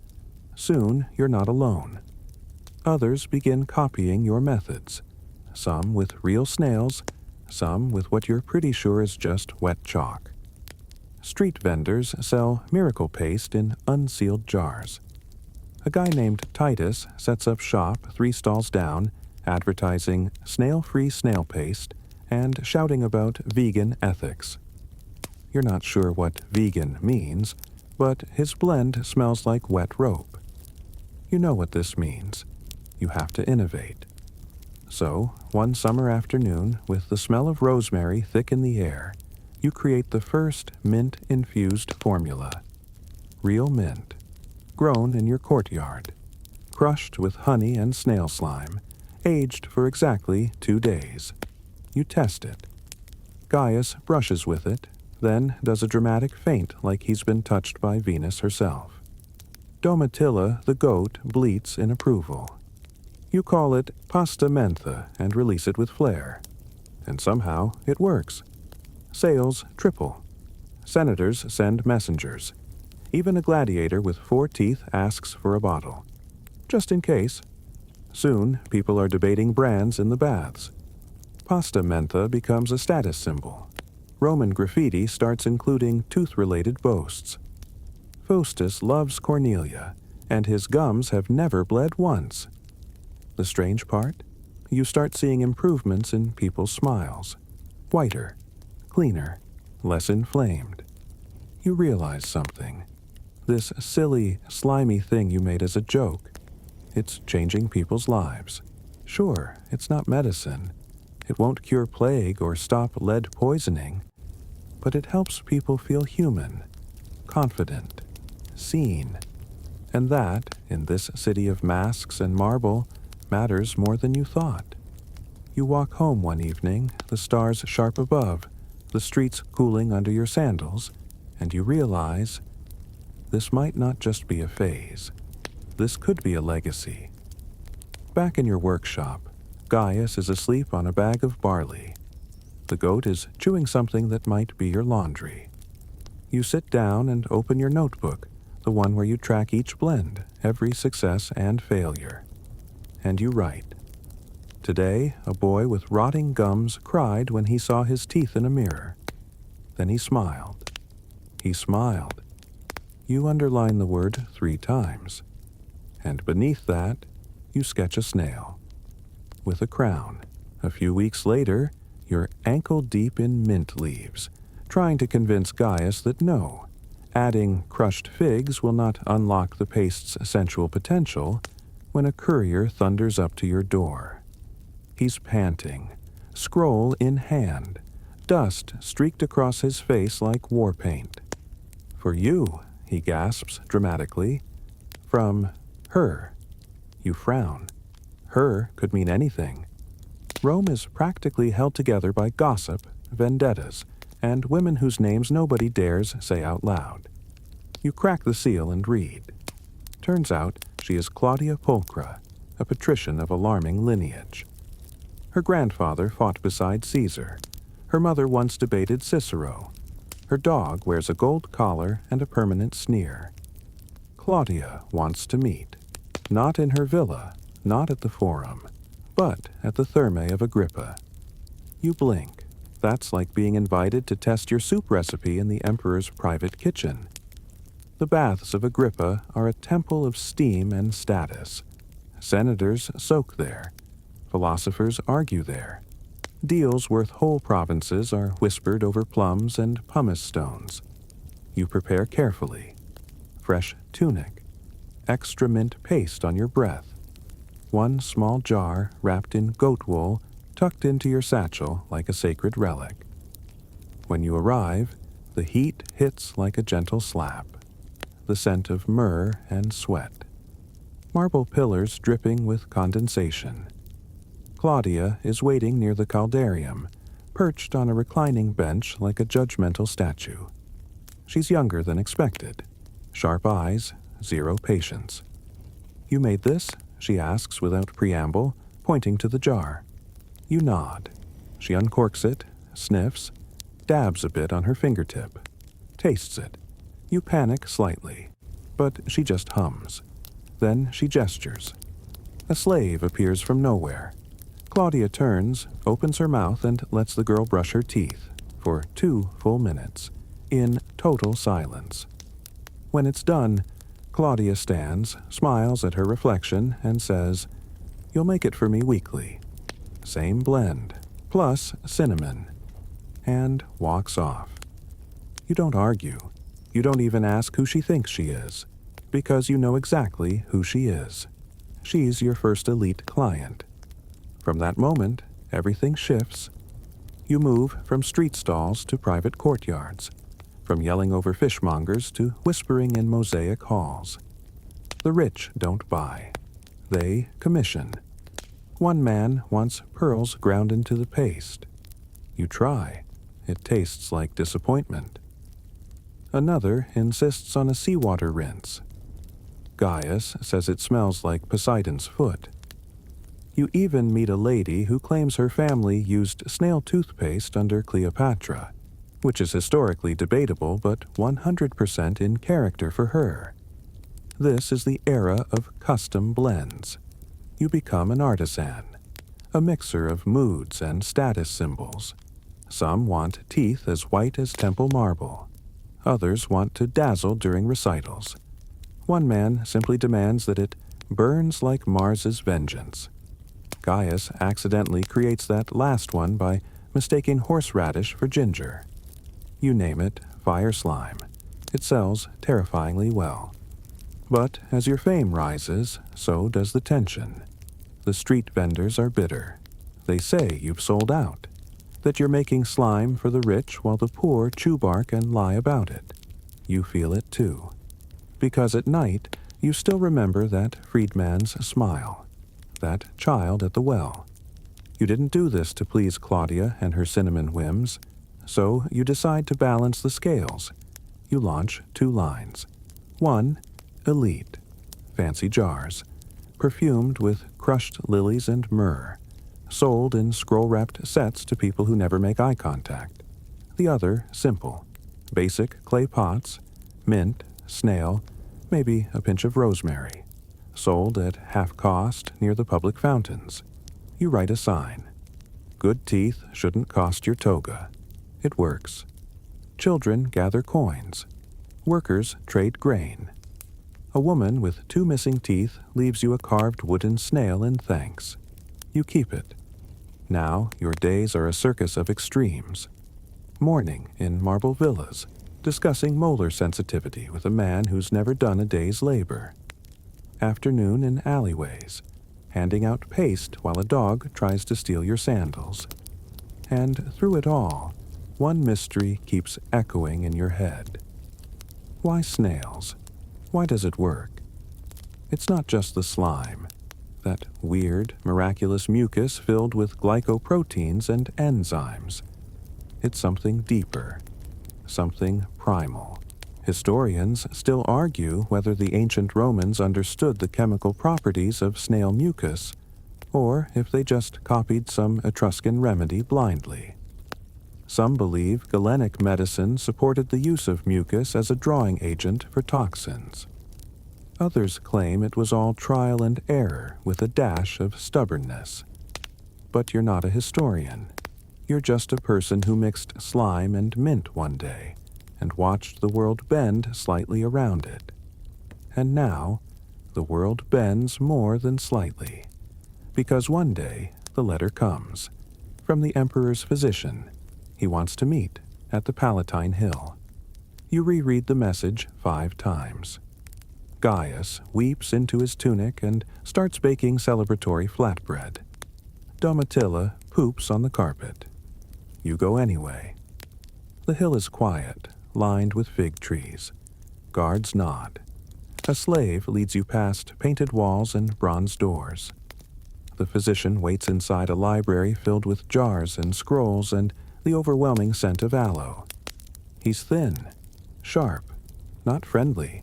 Soon you're not alone. Others begin copying your methods, some with real snails, some with what you're pretty sure is just wet chalk. Street vendors sell miracle paste in unsealed jars. A guy named Titus sets up shop 3 stalls down, advertising snail-free snail paste and shouting about vegan ethics. You're not sure what vegan means, but his blend smells like wet rope. You know what this means. You have to innovate. So, one summer afternoon, with the smell of rosemary thick in the air, you create the first mint-infused formula. Real mint, grown in your courtyard, crushed with honey and snail slime, aged for exactly 2 days. You test it. Gaius brushes with it, then does a dramatic feint like he's been touched by Venus herself. Domitilla the goat bleats in approval. You call it pasta mentha and release it with flair. And somehow it works. Sales triple. Senators send messengers. Even a gladiator with 4 teeth asks for a bottle. Just in case. Soon, people are debating brands in the baths. Pasta mentha becomes a status symbol. Roman graffiti starts including tooth-related boasts. Faustus loves Cornelia, and his gums have never bled once. The strange part? You start seeing improvements in people's smiles. Whiter, cleaner, less inflamed. You realize something. This silly, slimy thing you made as a joke. It's changing people's lives. Sure, it's not medicine. It won't cure plague or stop lead poisoning, but it helps people feel human, confident, seen. And that, in this city of masks and marble, matters more than you thought. You walk home one evening, the stars sharp above, the streets cooling under your sandals, and you realize this might not just be a phase. This could be a legacy. Back in your workshop, Gaius is asleep on a bag of barley. The goat is chewing something that might be your laundry. You sit down and open your notebook, the one where you track each blend, every success and failure. And you write. Today, a boy with rotting gums cried when he saw his teeth in a mirror. Then he smiled. He smiled. You underline the word 3 times. And beneath that, you sketch a snail. With a crown. A few weeks later, you're ankle-deep in mint leaves, trying to convince Gaius that no, adding crushed figs will not unlock the paste's sensual potential when a courier thunders up to your door. He's panting, scroll in hand, dust streaked across his face like war paint. For you, he gasps dramatically. From her. You frown. Her could mean anything. Rome is practically held together by gossip, vendettas, and women whose names nobody dares say out loud. You crack the seal and read. Turns out she is Claudia Pulchra, a patrician of alarming lineage. Her grandfather fought beside Caesar. Her mother once debated Cicero. Her dog wears a gold collar and a permanent sneer. Claudia wants to meet. Not in her villa, not at the Forum, but at the Thermae of Agrippa. You blink. That's like being invited to test your soup recipe in the emperor's private kitchen. The baths of Agrippa are a temple of steam and status. Senators soak there. Philosophers argue there. Deals worth whole provinces are whispered over plums and pumice stones. You prepare carefully. Fresh tunic. Extra mint paste on your breath. One small jar wrapped in goat wool tucked into your satchel like a sacred relic. When you arrive, the heat hits like a gentle slap. The scent of myrrh and sweat. Marble pillars dripping with condensation. Claudia is waiting near the caldarium, perched on a reclining bench like a judgmental statue. She's younger than expected. Sharp eyes, zero patience. You made this? She asks without preamble, pointing to the jar. You nod. She uncorks it, sniffs, dabs a bit on her fingertip, tastes it. You panic slightly, but she just hums. Then she gestures. A slave appears from nowhere. Claudia turns, opens her mouth, and lets the girl brush her teeth for 2 full minutes, in total silence. When it's done, Claudia stands, smiles at her reflection, and says, "You'll make it for me weekly. Same blend, plus cinnamon," and walks off. You don't argue. You don't even ask who she thinks she is, because you know exactly who she is. She's your first elite client. From that moment, everything shifts. You move from street stalls to private courtyards, from yelling over fishmongers to whispering in mosaic halls. The rich don't buy. They commission. One man wants pearls ground into the paste. You try. It tastes like disappointment. Another insists on a seawater rinse. Gaius says it smells like Poseidon's foot. You even meet a lady who claims her family used snail toothpaste under Cleopatra, which is historically debatable but 100% in character for her. This is the era of custom blends. You become an artisan, a mixer of moods and status symbols. Some want teeth as white as temple marble. Others want to dazzle during recitals. One man simply demands that it burns like Mars's vengeance. Gaius accidentally creates that last one by mistaking horseradish for ginger. You name it fire slime, It sells terrifyingly well. But as your fame rises, so does the tension. The street vendors are bitter. They say you've sold out, that you're making slime for the rich while the poor chew bark and lie about it. You feel it too. Because at night, you still remember that freedman's smile, that child at the well. You didn't do this to please Claudia and her cinnamon whims, so you decide to balance the scales. You launch 2 lines. 1, Elite, fancy jars, perfumed with crushed lilies and myrrh, sold in scroll-wrapped sets to people who never make eye contact. The other, Simple, basic clay pots, mint, snail, maybe a pinch of rosemary, sold at half cost near the public fountains. You write a sign. Good teeth shouldn't cost your toga. It works. Children gather coins. Workers trade grain. A woman with 2 missing teeth leaves you a carved wooden snail in thanks. You keep it. Now your days are a circus of extremes. Morning in marble villas, discussing molar sensitivity with a man who's never done a day's labor. Afternoon in alleyways, handing out paste while a dog tries to steal your sandals. And through it all, one mystery keeps echoing in your head. Why snails? Why does it work? It's not just the slime, that weird, miraculous mucus filled with glycoproteins and enzymes. It's something deeper, something primal. Historians still argue whether the ancient Romans understood the chemical properties of snail mucus, or if they just copied some Etruscan remedy blindly. Some believe Galenic medicine supported the use of mucus as a drawing agent for toxins. Others claim it was all trial and error with a dash of stubbornness. But you're not a historian. You're just a person who mixed slime and mint one day and watched the world bend slightly around it. And now, the world bends more than slightly. Because one day, the letter comes from the emperor's physician. He wants to meet at the Palatine Hill. You reread the message 5 times. Gaius weeps into his tunic and starts baking celebratory flatbread. Domitilla poops on the carpet. You go anyway. The hill is quiet, lined with fig trees. Guards nod. A slave leads you past painted walls and bronze doors. The physician waits inside a library filled with jars and scrolls and the overwhelming scent of aloe. He's thin, sharp, not friendly.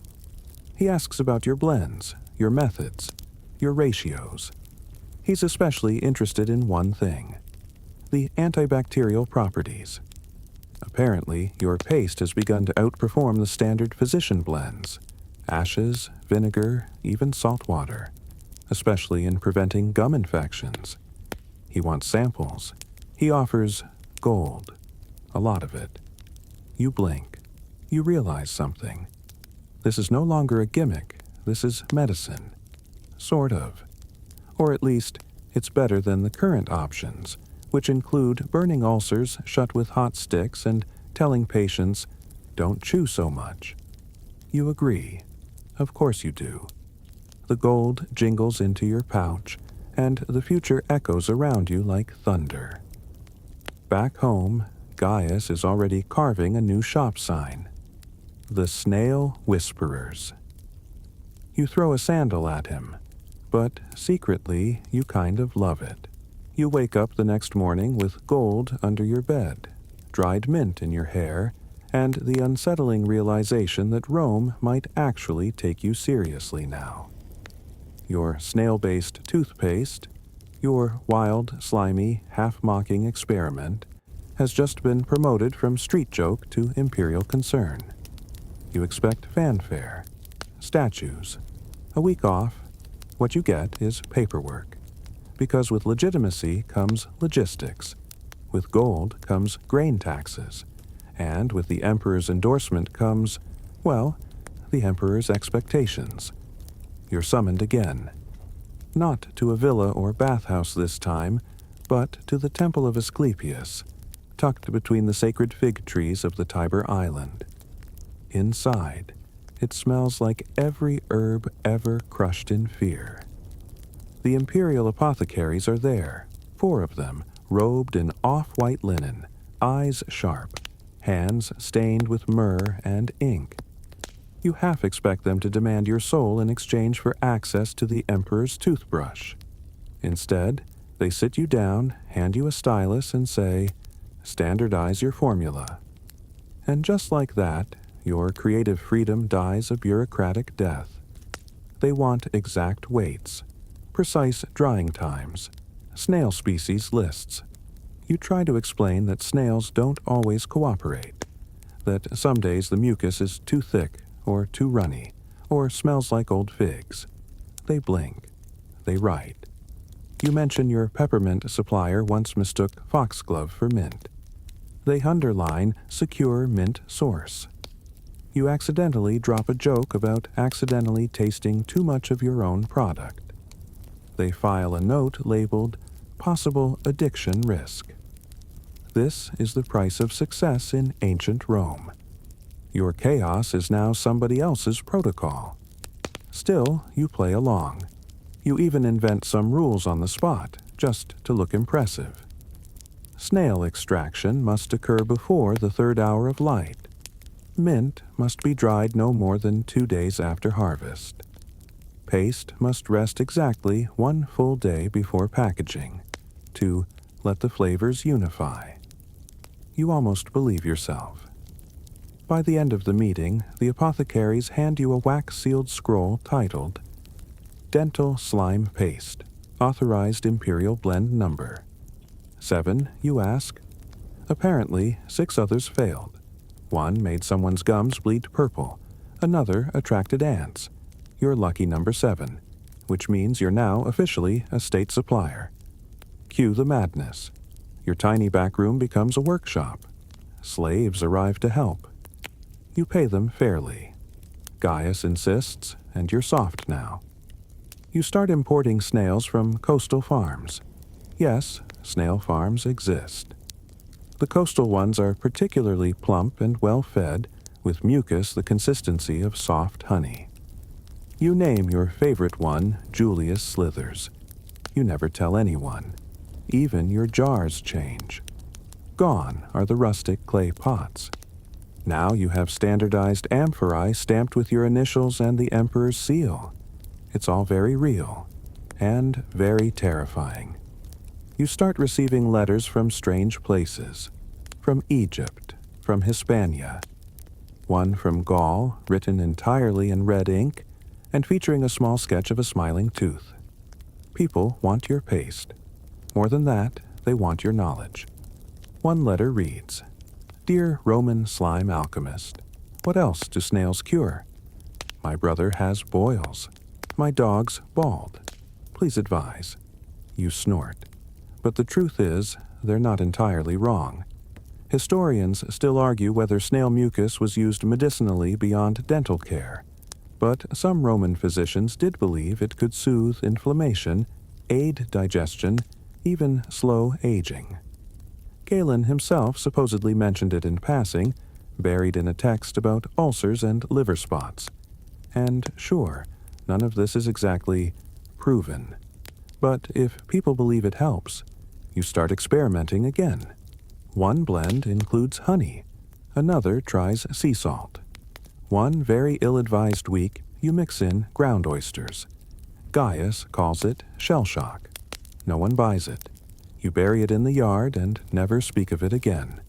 He asks about your blends, your methods, your ratios. He's especially interested in one thing: the antibacterial properties. Apparently, your paste has begun to outperform the standard physician blends: ashes, vinegar, even salt water, especially in preventing gum infections. He wants samples. He offers gold, a lot of it. You blink. You realize something. This is no longer a gimmick. This is medicine. Sort of. Or at least, it's better than the current options, which include burning ulcers shut with hot sticks and telling patients, "Don't chew so much." You agree. Of course you do. The gold jingles into your pouch, and the future echoes around you like thunder. Back home, Gaius is already carving a new shop sign. The Snail Whisperers. You throw a sandal at him, but secretly you kind of love it. You wake up the next morning with gold under your bed, dried mint in your hair, and the unsettling realization that Rome might actually take you seriously now. Your snail-based toothpaste, your wild, slimy, half-mocking experiment, has just been promoted from street joke to imperial concern. You expect fanfare, statues, a week off. What you get is paperwork. Because with legitimacy comes logistics. With gold comes grain taxes. And with the emperor's endorsement comes, well, the emperor's expectations. You're summoned again. Not to a villa or bathhouse this time, but to the temple of Asclepius, tucked between the sacred fig trees of the Tiber Island. inside, it smells like every herb ever crushed in fear. The imperial apothecaries are there, 4 of them, robed in off-white linen, eyes sharp, hands stained with myrrh and ink. You half expect them to demand your soul in exchange for access to the emperor's toothbrush. Instead, they sit you down, hand you a stylus, and say, "Standardize your formula." And just like that, your creative freedom dies a bureaucratic death. They want exact weights, precise drying times, snail species lists. You try to explain that snails don't always cooperate, that some days the mucus is too thick or too runny, or smells like old figs. They blink. They write. You mention your peppermint supplier once mistook foxglove for mint. They underline secure mint source. You accidentally drop a joke about accidentally tasting too much of your own product. They file a note labeled possible addiction risk. This is the price of success in ancient Rome. Your chaos is now somebody else's protocol. Still, you play along. You even invent some rules on the spot, just to look impressive. Snail extraction must occur before the 3rd hour of light. Mint must be dried no more than 2 days after harvest. Paste must rest exactly 1 full day before packaging, to let the flavors unify. You almost believe yourself. By the end of the meeting, the apothecaries hand you a wax-sealed scroll titled Dental Slime Paste, Authorized Imperial Blend Number. 7, you ask. Apparently, 6 others failed. 1 made someone's gums bleed purple. Another attracted ants. You're lucky number 7, which means you're now officially a state supplier. Cue the madness. Your tiny back room becomes a workshop. Slaves arrive to help. You pay them fairly. Gaius insists, and you're soft now. You start importing snails from coastal farms. Yes, snail farms exist. The coastal ones are particularly plump and well-fed, with mucus the consistency of soft honey. You name your favorite one Julius Slithers. You never tell anyone. Even your jars change. Gone are the rustic clay pots. Now you have standardized amphorae stamped with your initials and the emperor's seal. It's all very real, and very terrifying. You start receiving letters from strange places, from Egypt, from Hispania. One from Gaul, written entirely in red ink, and featuring a small sketch of a smiling tooth. People want your paste. More than that, they want your knowledge. One letter reads, Dear Roman slime alchemist, what else do snails cure? My brother has boils. My dog's bald. Please advise. You snort. But the truth is, they're not entirely wrong. Historians still argue whether snail mucus was used medicinally beyond dental care, but some Roman physicians did believe it could soothe inflammation, aid digestion, even slow aging. Galen himself supposedly mentioned it in passing, buried in a text about ulcers and liver spots. And sure, none of this is exactly proven. But if people believe it helps, you start experimenting again. One blend includes honey. Another tries sea salt. One very ill-advised week, you mix in ground oysters. Gaius calls it shell shock. No one buys it. You bury it in the yard and never speak of it again.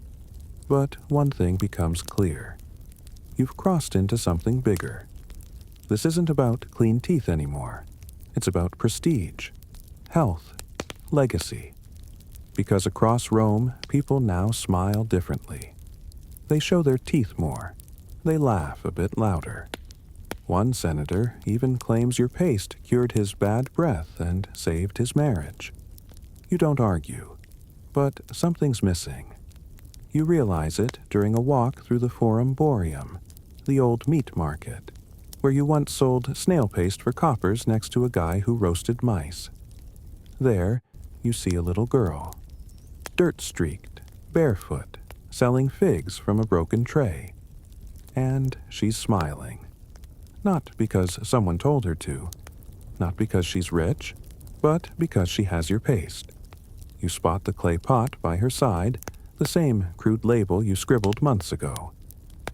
But one thing becomes clear. You've crossed into something bigger. This isn't about clean teeth anymore. It's about prestige, health, legacy. Because across Rome, people now smile differently. They show their teeth more. They laugh a bit louder. One senator even claims your paste cured his bad breath and saved his marriage. You don't argue, but something's missing. You realize it during a walk through the Forum Boreum, the old meat market, where you once sold snail paste for coppers next to a guy who roasted mice. There, you see a little girl, dirt-streaked, barefoot, selling figs from a broken tray. and she's smiling. Not because someone told her to, not because she's rich, but because she has your paste. You spot the clay pot by her side, the same crude label you scribbled months ago.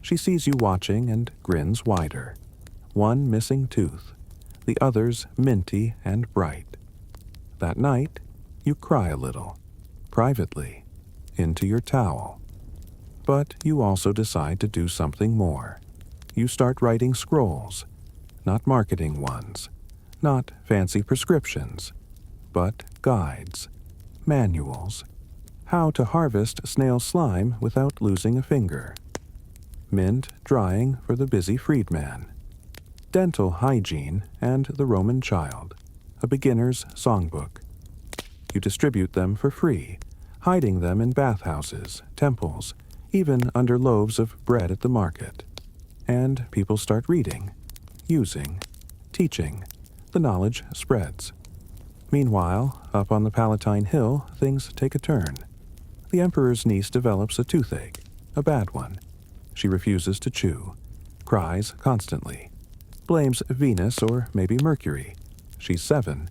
She sees you watching and grins wider. One missing tooth, the others minty and bright. That night, you cry a little, privately, into your towel. But you also decide to do something more. You start writing scrolls, not marketing ones, not fancy prescriptions, but guides, manuals, how to harvest snail slime without losing a finger, mint drying for the busy freedman, dental hygiene and the Roman child, a beginner's songbook. You distribute them for free, hiding them in bathhouses, temples, even under loaves of bread at the market. And people start reading, using, teaching. The knowledge spreads. Meanwhile, up on the Palatine Hill, things take a turn. The emperor's niece develops a toothache, a bad one. She refuses to chew, cries constantly, blames Venus or maybe Mercury. She's 7.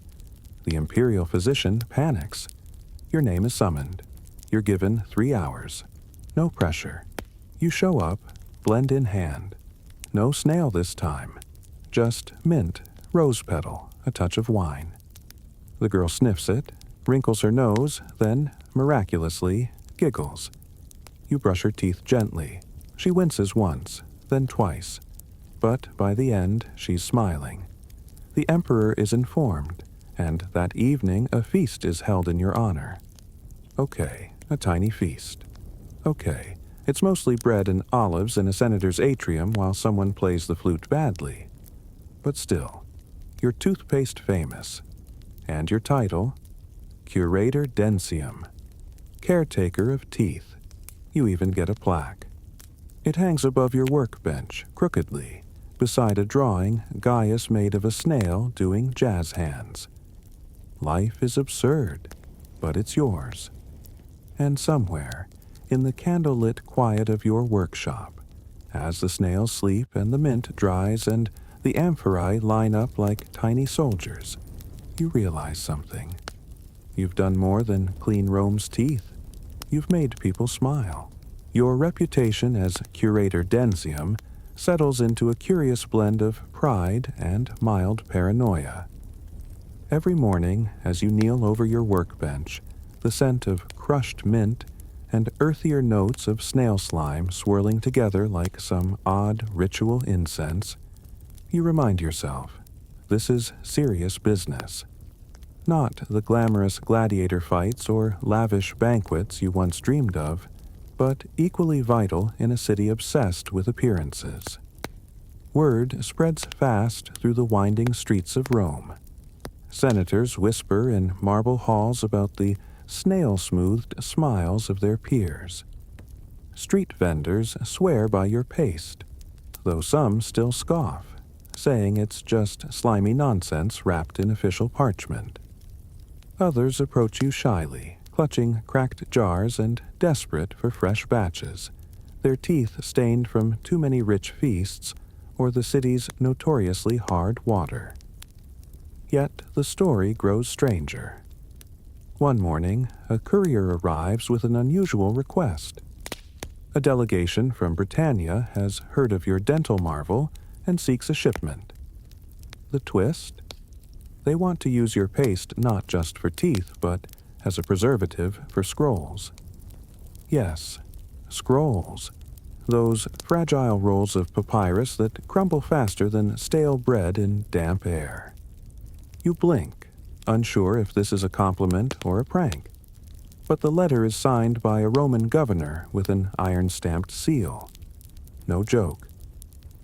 The imperial physician panics. Your name is summoned. You're given 3 hours. No pressure. You show up, blend in hand. No snail this time. Just mint, rose petal, a touch of wine. The girl sniffs it, wrinkles her nose, then, miraculously, giggles. You brush her teeth gently. She winces once, then twice. But by the end, she's smiling. The emperor is informed, and that evening a feast is held in your honor. Okay, a tiny feast. Okay, it's mostly bread and olives in a senator's atrium while someone plays the flute badly. But still, you're toothpaste famous. And your title, Curator Dentium, caretaker of teeth. You even get a plaque. It hangs above your workbench, crookedly, beside a drawing Gaius made of a snail doing jazz hands. Life is absurd, but it's yours. And somewhere, in the candlelit quiet of your workshop, as the snails sleep and the mint dries and the amphorae line up like tiny soldiers, you realize something. You've done more than clean Rome's teeth. You've made people smile. Your reputation as Curator Dentium settles into a curious blend of pride and mild paranoia. Every morning, as you kneel over your workbench, the scent of crushed mint and earthier notes of snail slime swirling together like some odd ritual incense, you remind yourself, this is serious business. Not the glamorous gladiator fights or lavish banquets you once dreamed of, but equally vital in a city obsessed with appearances. Word spreads fast through the winding streets of Rome. Senators whisper in marble halls about the snail-smoothed smiles of their peers. Street vendors swear by your paste, though some still scoff, saying it's just slimy nonsense wrapped in official parchment. Others approach you shyly, clutching cracked jars and desperate for fresh batches, their teeth stained from too many rich feasts or the city's notoriously hard water. Yet the story grows stranger. One morning, a courier arrives with an unusual request. A delegation from Britannia has heard of your dental marvel and seeks a shipment. The twist? They want to use your paste not just for teeth, but as a preservative for scrolls. Yes, scrolls. Those fragile rolls of papyrus that crumble faster than stale bread in damp air. You blink, unsure if this is a compliment or a prank. But the letter is signed by a Roman governor with an iron-stamped seal. No joke.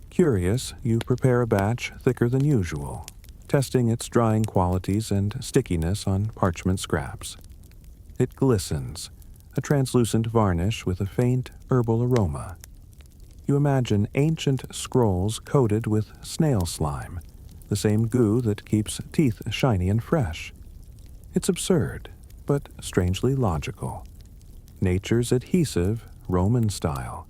Curious, you prepare a batch thicker than usual, testing its drying qualities and stickiness on parchment scraps. It glistens, a translucent varnish with a faint herbal aroma. You imagine ancient scrolls coated with snail slime, the same goo that keeps teeth shiny and fresh. It's absurd, but strangely logical. Nature's adhesive, Roman style.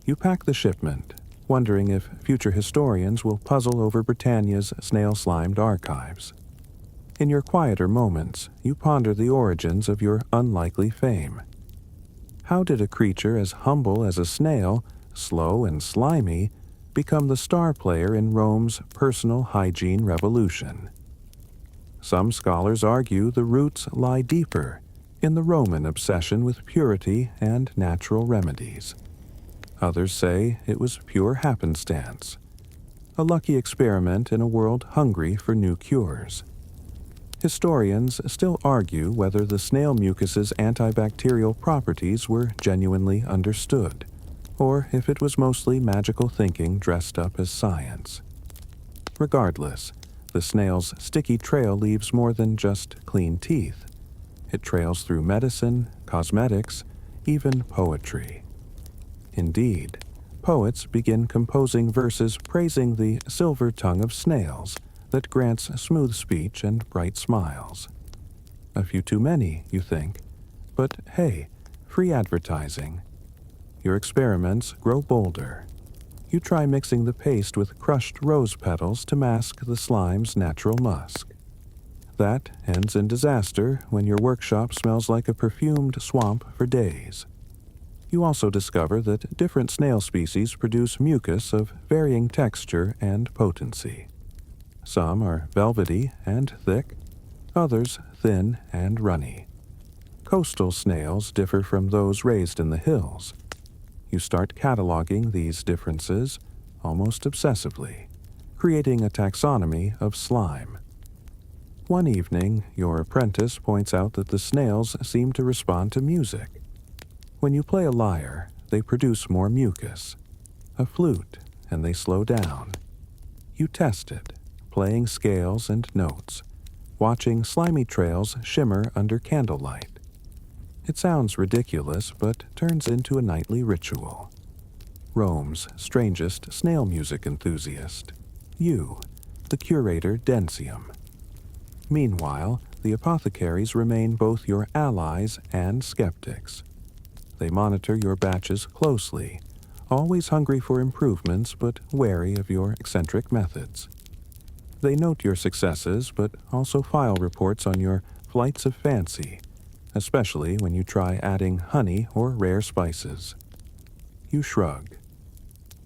You pack the shipment, wondering if future historians will puzzle over Britannia's snail-slimed archives. In your quieter moments, you ponder the origins of your unlikely fame. How did a creature as humble as a snail, slow and slimy, become the star player in Rome's personal hygiene revolution? Some scholars argue the roots lie deeper, in the Roman obsession with purity and natural remedies. Others say it was pure happenstance, a lucky experiment in a world hungry for new cures. Historians still argue whether the snail mucus's antibacterial properties were genuinely understood, or if it was mostly magical thinking dressed up as science. Regardless, the snail's sticky trail leaves more than just clean teeth. It trails through medicine, cosmetics, even poetry. Indeed, poets begin composing verses praising the silver tongue of snails that grants smooth speech and bright smiles. A few too many, you think, but hey, free advertising. Your experiments grow bolder. You try mixing the paste with crushed rose petals to mask the slime's natural musk. That ends in disaster when your workshop smells like a perfumed swamp for days. You also discover that different snail species produce mucus of varying texture and potency. Some are velvety and thick, others thin and runny. Coastal snails differ from those raised in the hills. You start cataloging these differences almost obsessively, creating a taxonomy of slime. One evening, your apprentice points out that the snails seem to respond to music. When you play a lyre, they produce more mucus. A flute, and they slow down. You test it, playing scales and notes, watching slimy trails shimmer under candlelight. It sounds ridiculous, but turns into a nightly ritual. Rome's strangest snail music enthusiast, you, the Curator Densium. Meanwhile, the apothecaries remain both your allies and skeptics. They monitor your batches closely, always hungry for improvements but wary of your eccentric methods. They note your successes but also file reports on your flights of fancy, especially when you try adding honey or rare spices. You shrug.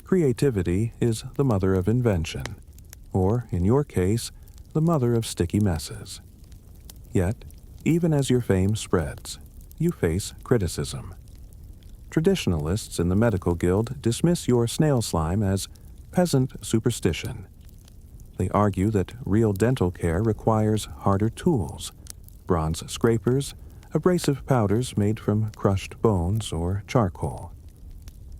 Creativity is the mother of invention, or, in your case, the mother of sticky messes. Yet, even as your fame spreads, you face criticism. Traditionalists in the medical guild dismiss your snail slime as peasant superstition. They argue that real dental care requires harder tools, bronze scrapers, abrasive powders made from crushed bones or charcoal.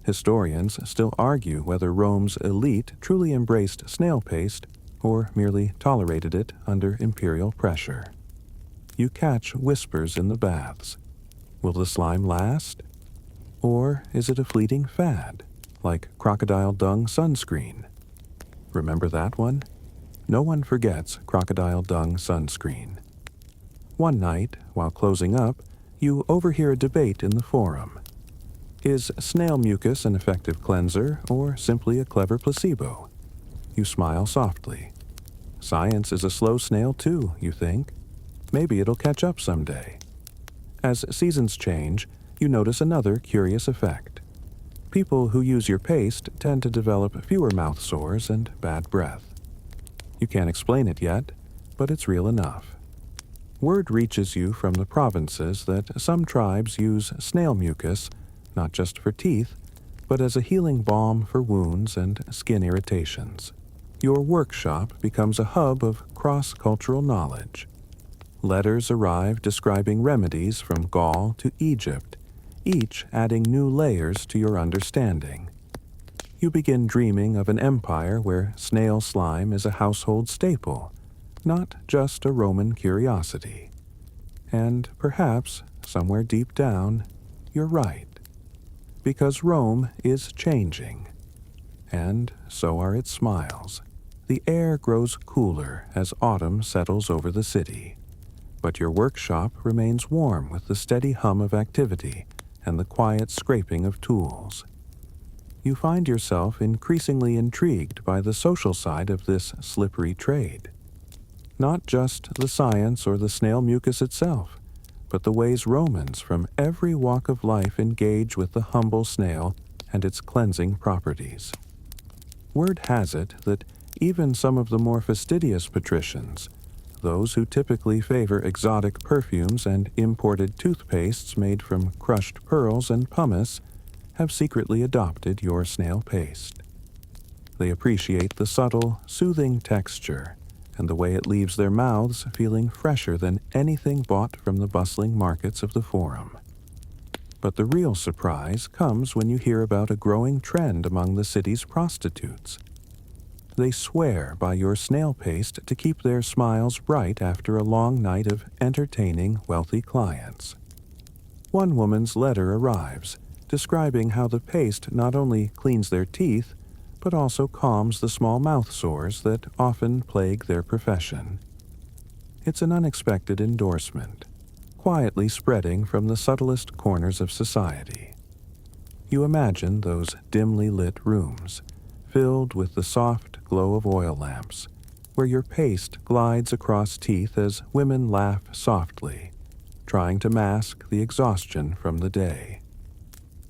Historians still argue whether Rome's elite truly embraced snail paste or merely tolerated it under imperial pressure. You catch whispers in the baths. Will the slime last? Or is it a fleeting fad, like crocodile dung sunscreen? Remember that one? No one forgets crocodile dung sunscreen. One night, while closing up, you overhear a debate in the forum. Is snail mucus an effective cleanser or simply a clever placebo? You smile softly. Science is a slow snail too, you think. Maybe it'll catch up someday. As seasons change, you notice another curious effect. People who use your paste tend to develop fewer mouth sores and bad breath. You can't explain it yet, but it's real enough. Word reaches you from the provinces that some tribes use snail mucus not just for teeth, but as a healing balm for wounds and skin irritations. Your workshop becomes a hub of cross-cultural knowledge. Letters arrive describing remedies from Gaul to Egypt, each adding new layers to your understanding. You begin dreaming of an empire where snail slime is a household staple, not just a Roman curiosity. And perhaps, somewhere deep down, you're right. Because Rome is changing. And so are its smiles. The air grows cooler as autumn settles over the city. But your workshop remains warm with the steady hum of activity and the quiet scraping of tools. you find yourself increasingly intrigued by the social side of this slippery trade. Not just the science or the snail mucus itself, but the ways Romans from every walk of life engage with the humble snail and its cleansing properties. Word has it that even some of the more fastidious patricians, those who typically favor exotic perfumes and imported toothpastes made from crushed pearls and pumice, have secretly adopted your snail paste. They appreciate the subtle, soothing texture and the way it leaves their mouths feeling fresher than anything bought from the bustling markets of the Forum. But the real surprise comes when you hear about a growing trend among the city's prostitutes. They swear by your snail paste to keep their smiles bright after a long night of entertaining wealthy clients. One woman's letter arrives, describing how the paste not only cleans their teeth, but also calms the small mouth sores that often plague their profession. It's an unexpected endorsement, quietly spreading from the subtlest corners of society. You imagine those dimly lit rooms, filled with the soft glow of oil lamps, where your paste glides across teeth as women laugh softly, trying to mask the exhaustion from the day.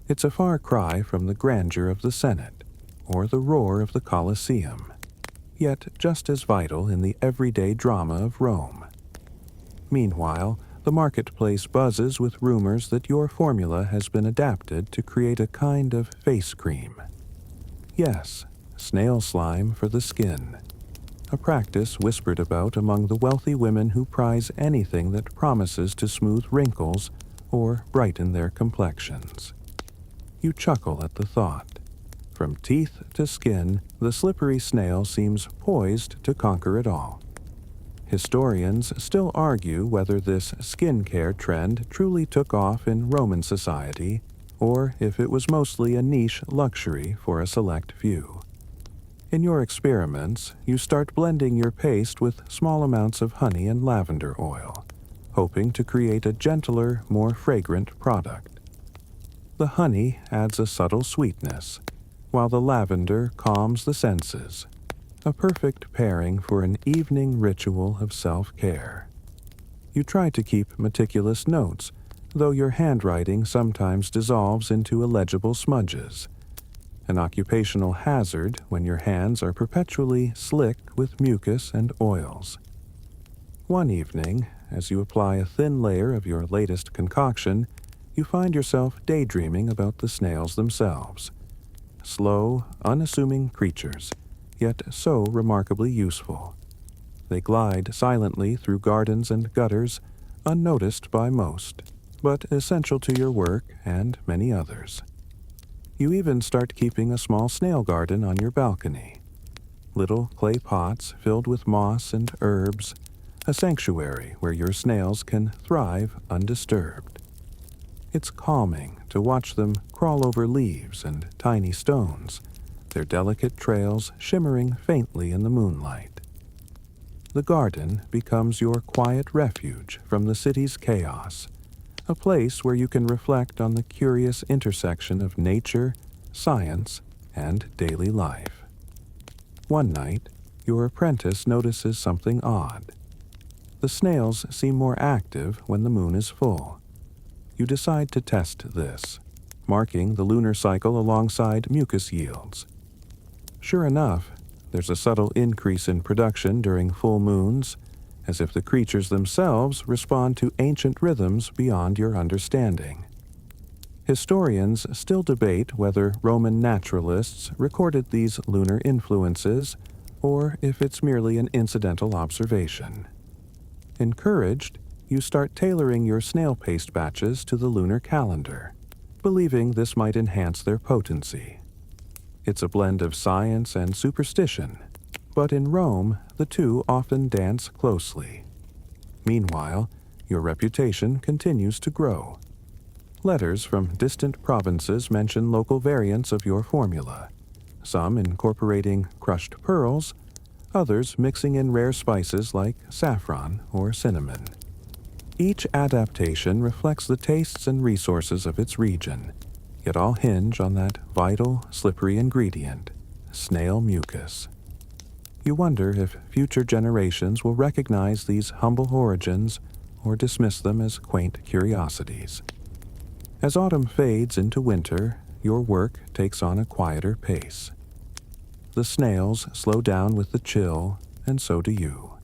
It's a far cry from the grandeur of the Senate or the roar of the Colosseum, yet just as vital in the everyday drama of Rome. Meanwhile, the marketplace buzzes with rumors that your formula has been adapted to create a kind of face cream. Yes, snail slime for the skin, a practice whispered about among the wealthy women who prize anything that promises to smooth wrinkles or brighten their complexions. You chuckle at the thought. From teeth to skin, the slippery snail seems poised to conquer it all. Historians still argue whether this skincare trend truly took off in Roman society, or if it was mostly a niche luxury for a select few. In your experiments, you start blending your paste with small amounts of honey and lavender oil, hoping to create a gentler, more fragrant product. The honey adds a subtle sweetness, while the lavender calms the senses, a perfect pairing for an evening ritual of self-care. You try to keep meticulous notes, though your handwriting sometimes dissolves into illegible smudges, an occupational hazard when your hands are perpetually slick with mucus and oils. One evening, as you apply a thin layer of your latest concoction, you find yourself daydreaming about the snails themselves. Slow, unassuming creatures, yet so remarkably useful. They glide silently through gardens and gutters, unnoticed by most, but essential to your work and many others. You even start keeping a small snail garden on your balcony. Little clay pots filled with moss and herbs, a sanctuary where your snails can thrive undisturbed. It's calming to watch them crawl over leaves and tiny stones, their delicate trails shimmering faintly in the moonlight. The garden becomes your quiet refuge from the city's chaos, a place where you can reflect on the curious intersection of nature, science, and daily life. One night, your apprentice notices something odd. The snails seem more active when the moon is full. You decide to test this, marking the lunar cycle alongside mucus yields. Sure enough, there's a subtle increase in production during full moons, as if the creatures themselves respond to ancient rhythms beyond your understanding. Historians still debate whether Roman naturalists recorded these lunar influences, or if it's merely an incidental observation. Encouraged, you start tailoring your snail paste batches to the lunar calendar, believing this might enhance their potency. It's a blend of science and superstition, but in Rome, the two often dance closely. Meanwhile, your reputation continues to grow. Letters from distant provinces mention local variants of your formula, some incorporating crushed pearls, others mixing in rare spices like saffron or cinnamon. Each adaptation reflects the tastes and resources of its region, yet all hinge on that vital, slippery ingredient, snail mucus. You wonder if future generations will recognize these humble origins or dismiss them as quaint curiosities. As autumn fades into winter, your work takes on a quieter pace. The snails slow down with the chill, and so do you.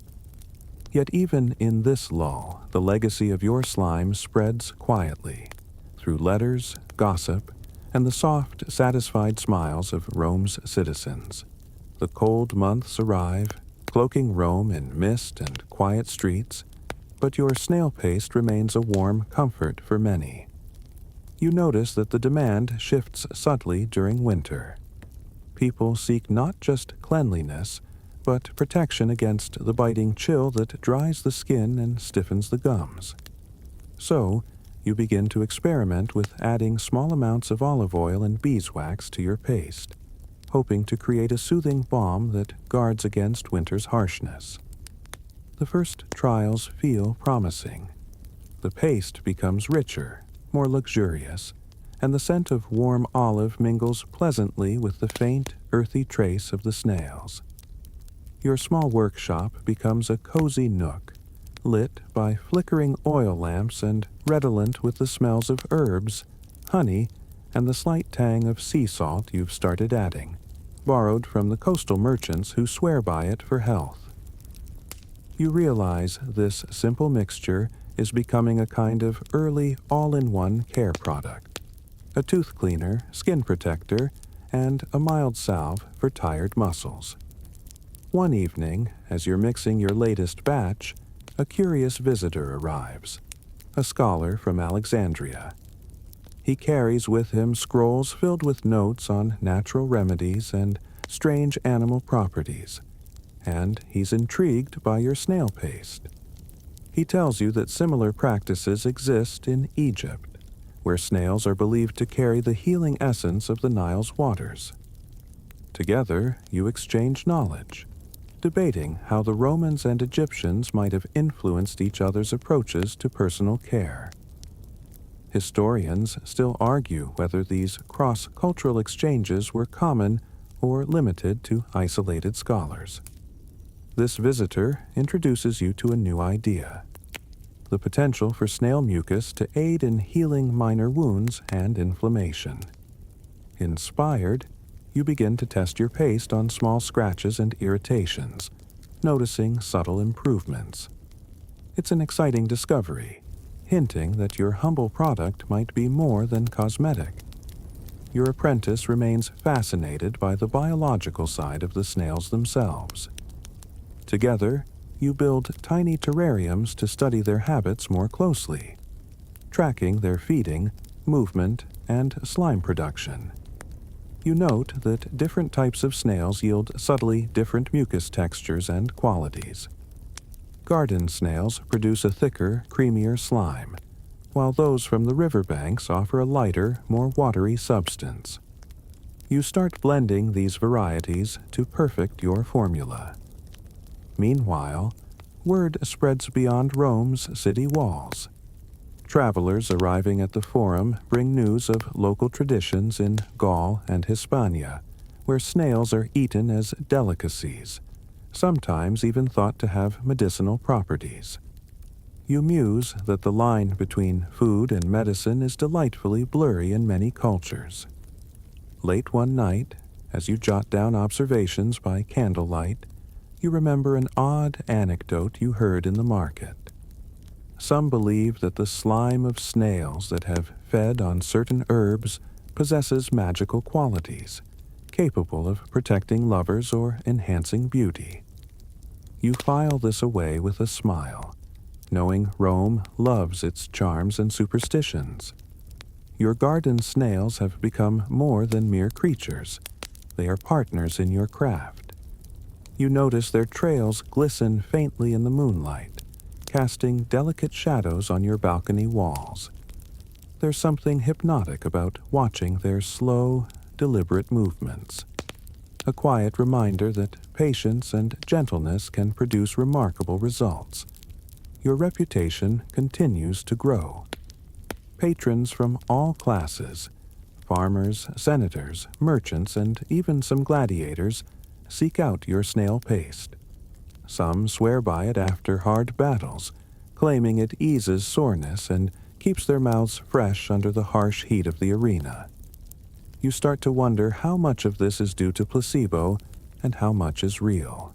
Yet even in this lull, the legacy of your slime spreads quietly, through letters, gossip, and the soft, satisfied smiles of Rome's citizens. The cold months arrive, cloaking Rome in mist and quiet streets, but your snail paste remains a warm comfort for many. You notice that the demand shifts subtly during winter. People seek not just cleanliness, but protection against the biting chill that dries the skin and stiffens the gums. So, you begin to experiment with adding small amounts of olive oil and beeswax to your paste, hoping to create a soothing balm that guards against winter's harshness. The first trials feel promising. The paste becomes richer, more luxurious, and the scent of warm olive mingles pleasantly with the faint, earthy trace of the snails. Your small workshop becomes a cozy nook, lit by flickering oil lamps and redolent with the smells of herbs, honey, and the slight tang of sea salt you've started adding, borrowed from the coastal merchants who swear by it for health. You realize this simple mixture is becoming a kind of early all-in-one care product, a tooth cleaner, skin protector, and a mild salve for tired muscles. One evening, as you're mixing your latest batch, a curious visitor arrives, a scholar from Alexandria. He carries with him scrolls filled with notes on natural remedies and strange animal properties, and he's intrigued by your snail paste. He tells you that similar practices exist in Egypt, where snails are believed to carry the healing essence of the Nile's waters. Together, you exchange knowledge, debating how the Romans and Egyptians might have influenced each other's approaches to personal care. Historians still argue whether these cross-cultural exchanges were common or limited to isolated scholars. This visitor introduces you to a new idea: the potential for snail mucus to aid in healing minor wounds and inflammation. Inspired, you begin to test your paste on small scratches and irritations, noticing subtle improvements. It's an exciting discovery, hinting that your humble product might be more than cosmetic. Your apprentice remains fascinated by the biological side of the snails themselves. Together, you build tiny terrariums to study their habits more closely, tracking their feeding, movement, and slime production. You note that different types of snails yield subtly different mucus textures and qualities. Garden snails produce a thicker, creamier slime, while those from the riverbanks offer a lighter, more watery substance. You start blending these varieties to perfect your formula. Meanwhile, word spreads beyond Rome's city walls. Travelers arriving at the Forum bring news of local traditions in Gaul and Hispania, where snails are eaten as delicacies, sometimes even thought to have medicinal properties. You muse that the line between food and medicine is delightfully blurry in many cultures. Late one night, as you jot down observations by candlelight, you remember an odd anecdote you heard in the market. Some believe that the slime of snails that have fed on certain herbs possesses magical qualities, capable of protecting lovers or enhancing beauty. You file this away with a smile, knowing Rome loves its charms and superstitions. Your garden snails have become more than mere creatures. They are partners in your craft. You notice their trails glisten faintly in the moonlight, casting delicate shadows on your balcony walls. There's something hypnotic about watching their slow, deliberate movements. A quiet reminder that patience and gentleness can produce remarkable results. Your reputation continues to grow. Patrons from all classes, farmers, senators, merchants, and even some gladiators seek out your snail paste. Some swear by it after hard battles, claiming it eases soreness and keeps their mouths fresh under the harsh heat of the arena. You start to wonder how much of this is due to placebo and how much is real.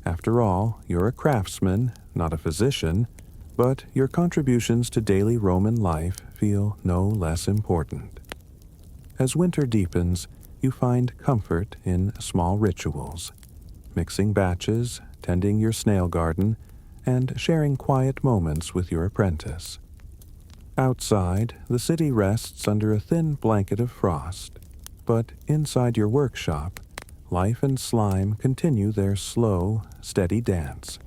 After all, you're a craftsman, not a physician, but your contributions to daily Roman life feel no less important. As winter deepens, you find comfort in small rituals, mixing batches, tending your snail garden, and sharing quiet moments with your apprentice. Outside, the city rests under a thin blanket of frost, but inside your workshop, life and slime continue their slow, steady dance.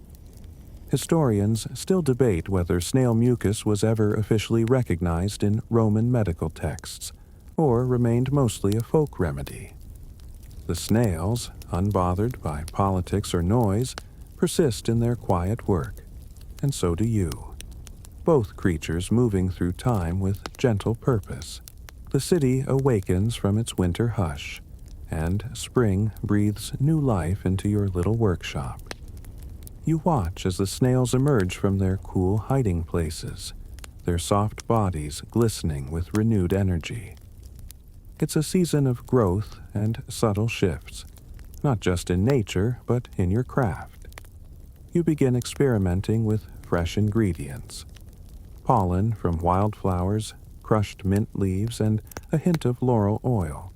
Historians still debate whether snail mucus was ever officially recognized in Roman medical texts, or remained mostly a folk remedy. The snails, unbothered by politics or noise, persist in their quiet work, and so do you. Both creatures moving through time with gentle purpose. The city awakens from its winter hush, and spring breathes new life into your little workshop. You watch as the snails emerge from their cool hiding places, their soft bodies glistening with renewed energy. It's a season of growth and subtle shifts, not just in nature, but in your craft. You begin experimenting with fresh ingredients. Pollen from wildflowers, crushed mint leaves, and a hint of laurel oil,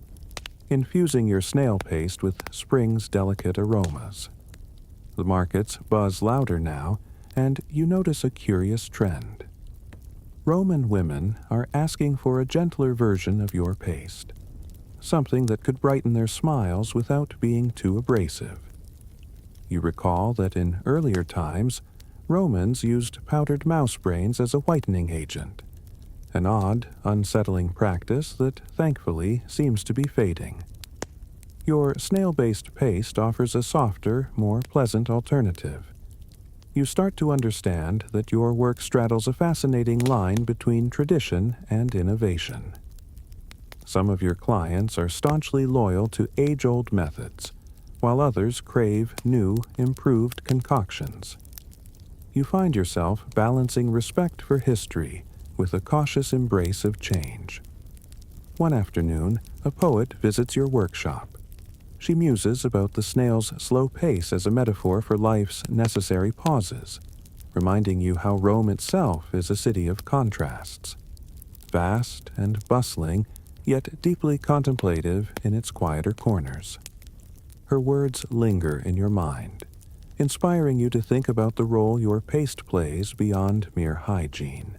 infusing your snail paste with spring's delicate aromas. The markets buzz louder now, and you notice a curious trend. Roman women are asking for a gentler version of your paste, something that could brighten their smiles without being too abrasive. You recall that in earlier times, Romans used powdered mouse brains as a whitening agent, an odd, unsettling practice that thankfully seems to be fading. Your snail-based paste offers a softer, more pleasant alternative. You start to understand that your work straddles a fascinating line between tradition and innovation. Some of your clients are staunchly loyal to age-old methods, while others crave new, improved concoctions. You find yourself balancing respect for history with a cautious embrace of change. One afternoon, a poet visits your workshop. She muses about the snail's slow pace as a metaphor for life's necessary pauses, reminding you how Rome itself is a city of contrasts. Vast and bustling, yet deeply contemplative in its quieter corners. Her words linger in your mind, inspiring you to think about the role your paste plays beyond mere hygiene.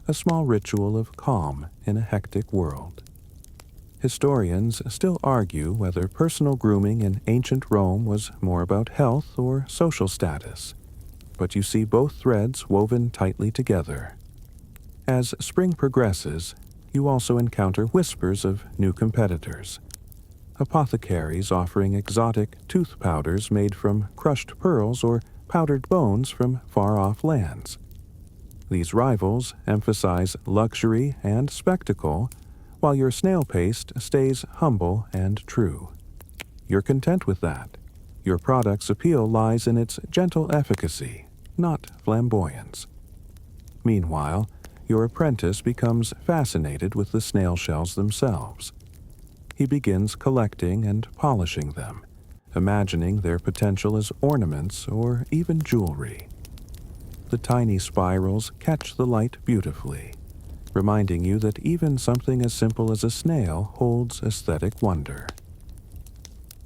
A small ritual of calm in a hectic world. Historians still argue whether personal grooming in ancient Rome was more about health or social status, but you see both threads woven tightly together. As spring progresses, you also encounter whispers of new competitors. Apothecaries offering exotic tooth powders made from crushed pearls or powdered bones from far-off lands. These rivals emphasize luxury and spectacle, while your snail paste stays humble and true. You're content with that. Your product's appeal lies in its gentle efficacy, not flamboyance. Meanwhile, your apprentice becomes fascinated with the snail shells themselves. He begins collecting and polishing them, imagining their potential as ornaments or even jewelry. The tiny spirals catch the light beautifully, reminding you that even something as simple as a snail holds aesthetic wonder.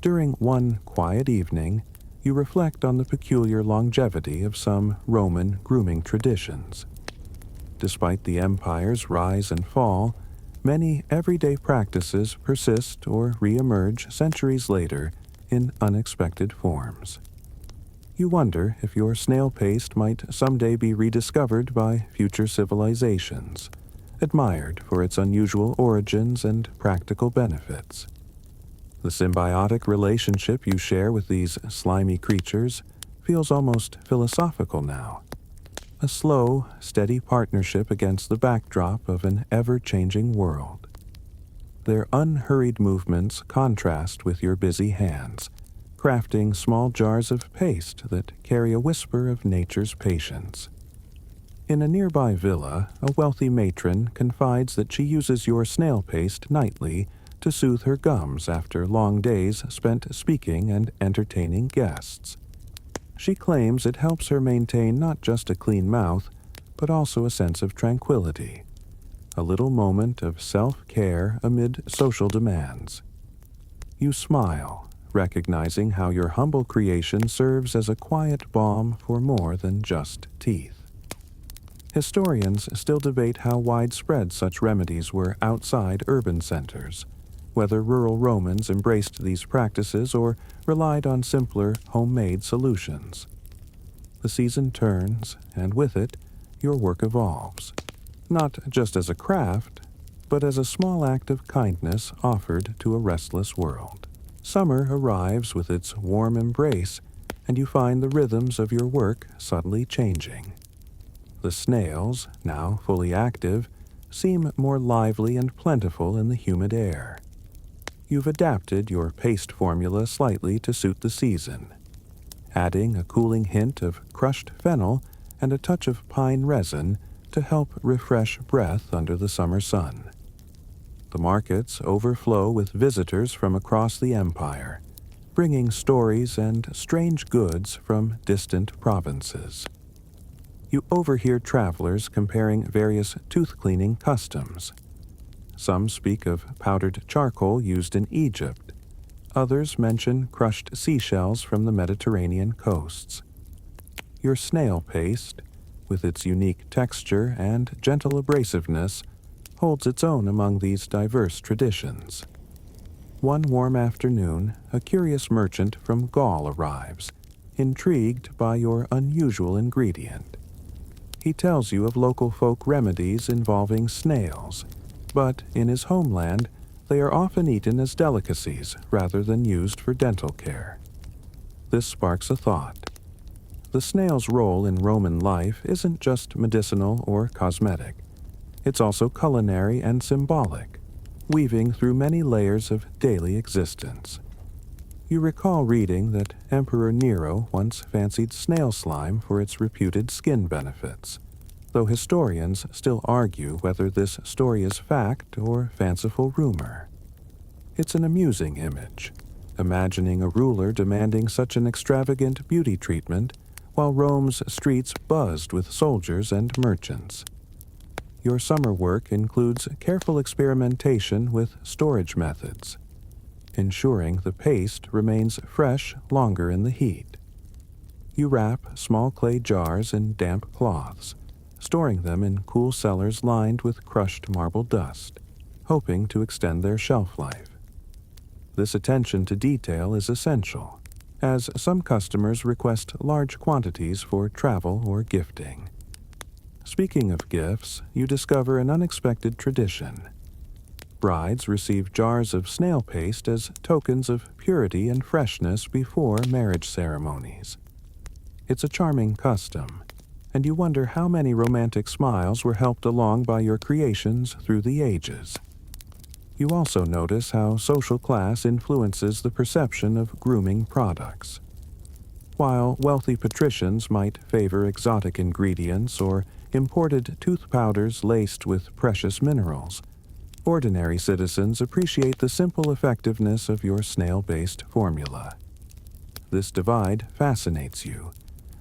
During one quiet evening, you reflect on the peculiar longevity of some Roman grooming traditions. Despite the empire's rise and fall, many everyday practices persist or re-emerge centuries later in unexpected forms. You wonder if your snail paste might someday be rediscovered by future civilizations, admired for its unusual origins and practical benefits. The symbiotic relationship you share with these slimy creatures feels almost philosophical now. A slow, steady partnership against the backdrop of an ever-changing world. their unhurried movements contrast with your busy hands, crafting small jars of paste that carry a whisper of nature's patience. In a nearby villa, a wealthy matron confides that she uses your snail paste nightly to soothe her gums after long days spent speaking and entertaining guests. She claims it helps her maintain not just a clean mouth, but also a sense of tranquility, a little moment of self-care amid social demands. You smile, recognizing how your humble creation serves as a quiet balm for more than just teeth. Historians still debate how widespread such remedies were outside urban centers, whether rural Romans embraced these practices or relied on simpler, homemade solutions. The season turns, and with it, your work evolves, not just as a craft, but as a small act of kindness offered to a restless world. Summer arrives with its warm embrace, and you find the rhythms of your work subtly changing. The snails, now fully active, seem more lively and plentiful in the humid air. You've adapted your paste formula slightly to suit the season, adding a cooling hint of crushed fennel and a touch of pine resin to help refresh breath under the summer sun. The markets overflow with visitors from across the empire, bringing stories and strange goods from distant provinces. You overhear travelers comparing various tooth-cleaning customs. Some speak of powdered charcoal used in Egypt. Others mention crushed seashells from the Mediterranean coasts. Your snail paste, with its unique texture and gentle abrasiveness, holds its own among these diverse traditions. One warm afternoon, a curious merchant from Gaul arrives, intrigued by your unusual ingredient. He tells you of local folk remedies involving snails, but in his homeland, they are often eaten as delicacies rather than used for dental care. This sparks a thought. The snail's role in Roman life isn't just medicinal or cosmetic. It's also culinary and symbolic, weaving through many layers of daily existence. You recall reading that Emperor Nero once fancied snail slime for its reputed skin benefits, though historians still argue whether this story is fact or fanciful rumor. It's an amusing image, imagining a ruler demanding such an extravagant beauty treatment while Rome's streets buzzed with soldiers and merchants. Your summer work includes careful experimentation with storage methods, ensuring the paste remains fresh longer in the heat. You wrap small clay jars in damp cloths, storing them in cool cellars lined with crushed marble dust, hoping to extend their shelf life. This attention to detail is essential, as some customers request large quantities for travel or gifting. Speaking of gifts, you discover an unexpected tradition. Brides receive jars of snail paste as tokens of purity and freshness before marriage ceremonies. It's a charming custom, and you wonder how many romantic smiles were helped along by your creations through the ages. You also notice how social class influences the perception of grooming products. While wealthy patricians might favor exotic ingredients or imported tooth powders laced with precious minerals, ordinary citizens appreciate the simple effectiveness of your snail-based formula. This divide fascinates you,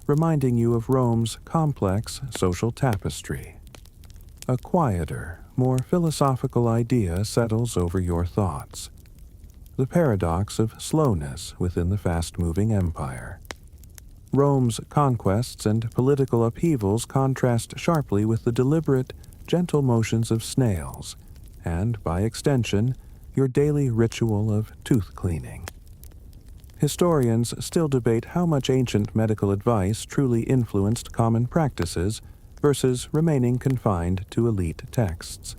reminding you of Rome's complex social tapestry. A quieter, more philosophical idea settles over your thoughts. The paradox of slowness within the fast-moving empire. Rome's conquests and political upheavals contrast sharply with the deliberate, gentle motions of snails, and, by extension, your daily ritual of tooth cleaning. Historians still debate how much ancient medical advice truly influenced common practices versus remaining confined to elite texts.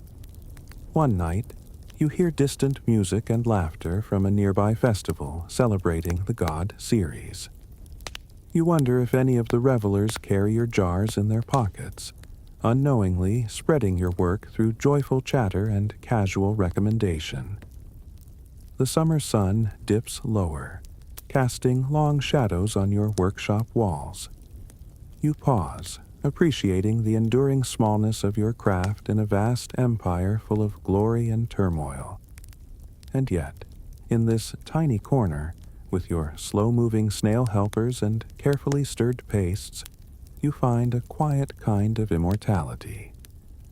One night, you hear distant music and laughter from a nearby festival celebrating the god Ceres. You wonder if any of the revelers carry your jars in their pockets, unknowingly spreading your work through joyful chatter and casual recommendation. The summer sun dips lower, casting long shadows on your workshop walls. You pause, appreciating the enduring smallness of your craft in a vast empire full of glory and turmoil. And yet, in this tiny corner, with your slow-moving snail helpers and carefully stirred pastes, you find a quiet kind of immortality,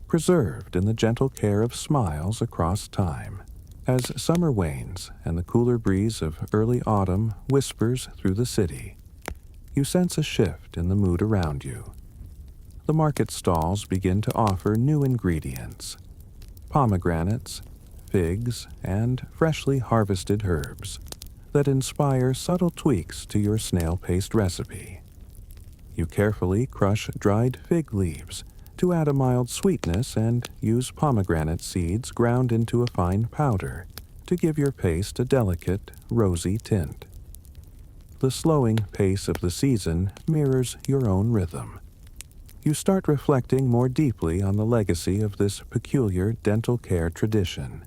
preserved in the gentle care of smiles across time. As summer wanes and the cooler breeze of early autumn whispers through the city, you sense a shift in the mood around you. The market stalls begin to offer new ingredients: pomegranates, figs, and freshly harvested herbs that inspire subtle tweaks to your snail paste recipe. You carefully crush dried fig leaves to add a mild sweetness and use pomegranate seeds ground into a fine powder to give your paste a delicate, rosy tint. The slowing pace of the season mirrors your own rhythm. You start reflecting more deeply on the legacy of this peculiar dental care tradition.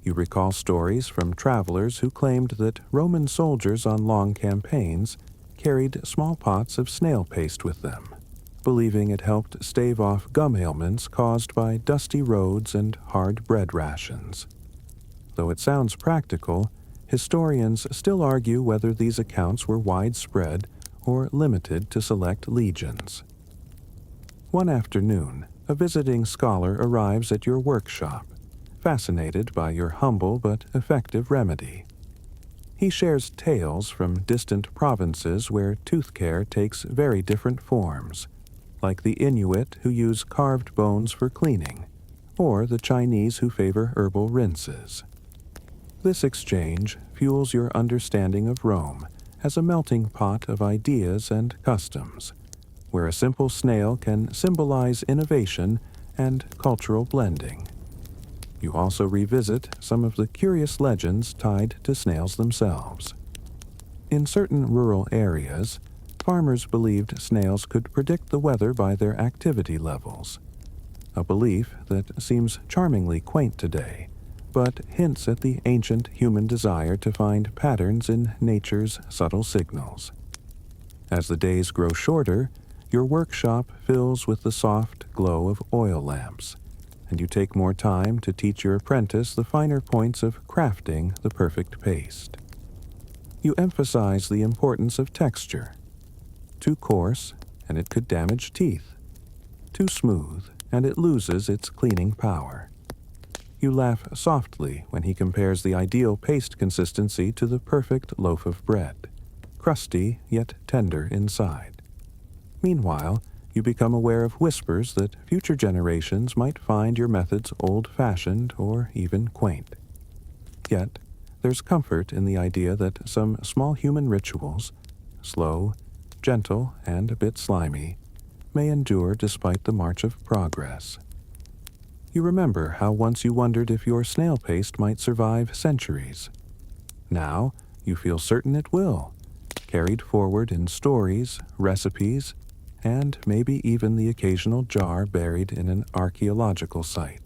You recall stories from travelers who claimed that Roman soldiers on long campaigns carried small pots of snail paste with them, believing it helped stave off gum ailments caused by dusty roads and hard bread rations. Though it sounds practical, historians still argue whether these accounts were widespread or limited to select legions. One afternoon, a visiting scholar arrives at your workshop, fascinated by your humble but effective remedy. He shares tales from distant provinces where tooth care takes very different forms, like the Inuit who use carved bones for cleaning, or the Chinese who favor herbal rinses. This exchange fuels your understanding of Rome as a melting pot of ideas and customs, where a simple snail can symbolize innovation and cultural blending. You also revisit some of the curious legends tied to snails themselves. In certain rural areas, farmers believed snails could predict the weather by their activity levels, a belief that seems charmingly quaint today, but hints at the ancient human desire to find patterns in nature's subtle signals. As the days grow shorter, your workshop fills with the soft glow of oil lamps, and you take more time to teach your apprentice the finer points of crafting the perfect paste. You emphasize the importance of texture. Too coarse, and it could damage teeth. Too smooth, and it loses its cleaning power. You laugh softly when he compares the ideal paste consistency to the perfect loaf of bread, crusty yet tender inside. Meanwhile, you become aware of whispers that future generations might find your methods old-fashioned or even quaint. Yet, there's comfort in the idea that some small human rituals, slow, gentle, and a bit slimy, may endure despite the march of progress. You remember how once you wondered if your snail paste might survive centuries. Now, you feel certain it will, carried forward in stories, recipes, and maybe even the occasional jar buried in an archaeological site.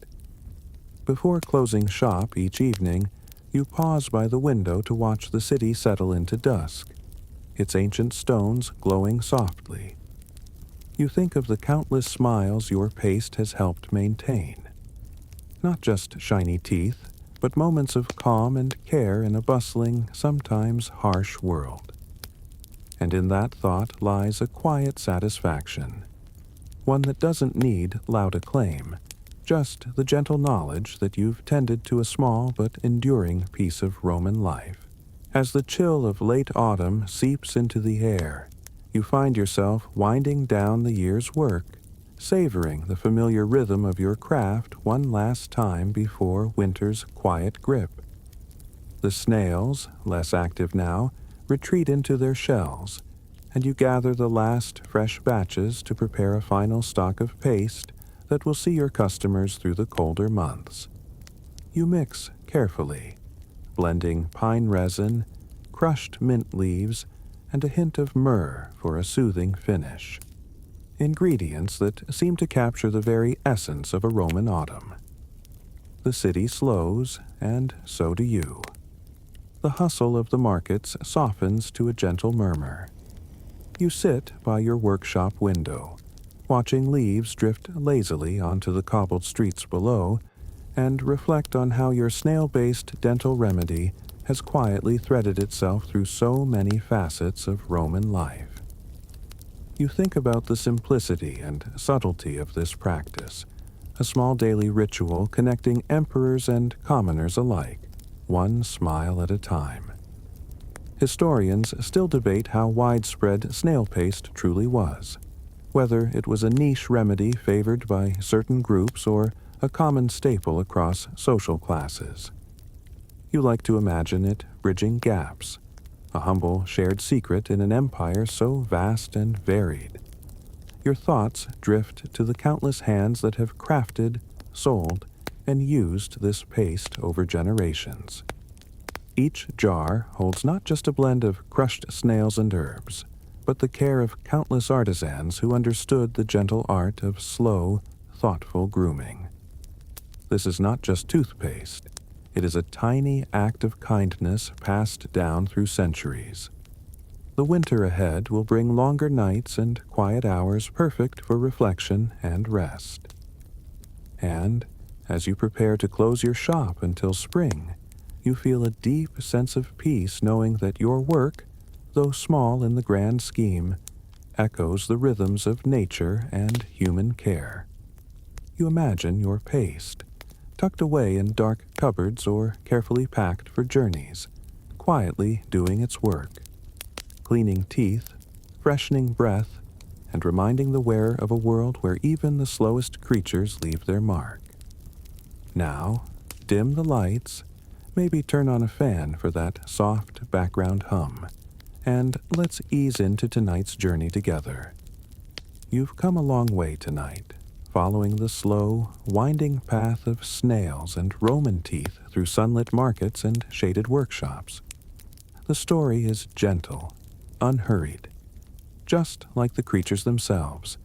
Before closing shop each evening, you pause by the window to watch the city settle into dusk, its ancient stones glowing softly. You think of the countless smiles your paste has helped maintain. Not just shiny teeth, but moments of calm and care in a bustling, sometimes harsh world. And in that thought lies a quiet satisfaction, one that doesn't need loud acclaim, just the gentle knowledge that you've tended to a small but enduring piece of Roman life. As the chill of late autumn seeps into the air, you find yourself winding down the year's work, savoring the familiar rhythm of your craft one last time before winter's quiet grip. The snails, less active now, retreat into their shells, and you gather the last fresh batches to prepare a final stock of paste that will see your customers through the colder months. You mix carefully, blending pine resin, crushed mint leaves, and a hint of myrrh for a soothing finish. ingredients that seem to capture the very essence of a Roman autumn. The city slows, and so do you. The hustle of the markets softens to a gentle murmur. You sit by your workshop window, watching leaves drift lazily onto the cobbled streets below, and reflect on how your snail-based dental remedy has quietly threaded itself through so many facets of Roman life. You think about the simplicity and subtlety of this practice, a small daily ritual connecting emperors and commoners alike, one smile at a time. Historians still debate how widespread snail paste truly was, whether it was a niche remedy favored by certain groups or a common staple across social classes. You like to imagine it bridging gaps, a humble shared secret in an empire so vast and varied. Your thoughts drift to the countless hands that have crafted, sold, and used this paste over generations. Each jar holds not just a blend of crushed snails and herbs, but the care of countless artisans who understood the gentle art of slow, thoughtful grooming. This is not just toothpaste. It is a tiny act of kindness passed down through centuries. The winter ahead will bring longer nights and quiet hours perfect for reflection and rest. And, as you prepare to close your shop until spring, you feel a deep sense of peace knowing that your work, though small in the grand scheme, echoes the rhythms of nature and human care. You imagine your paste, tucked away in dark cupboards or carefully packed for journeys, quietly doing its work, cleaning teeth, freshening breath, and reminding the wearer of a world where even the slowest creatures leave their mark. Now, dim the lights, maybe turn on a fan for that soft background hum, and let's ease into tonight's journey together. You've come a long way tonight, following the slow, winding path of snails and Roman teeth through sunlit markets and shaded workshops. The story is gentle, unhurried, just like the creatures themselves,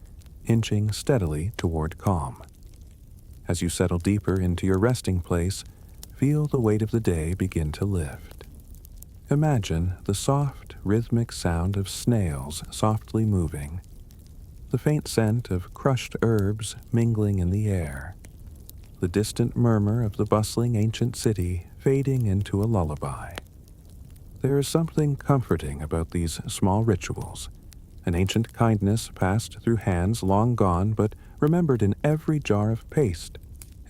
inching steadily toward calm. As you settle deeper into your resting place, feel the weight of the day begin to lift. Imagine the soft, rhythmic sound of snails softly moving, the faint scent of crushed herbs mingling in the air, the distant murmur of the bustling ancient city fading into a lullaby. There is something comforting about these small rituals, an ancient kindness passed through hands long gone but remembered in every jar of paste,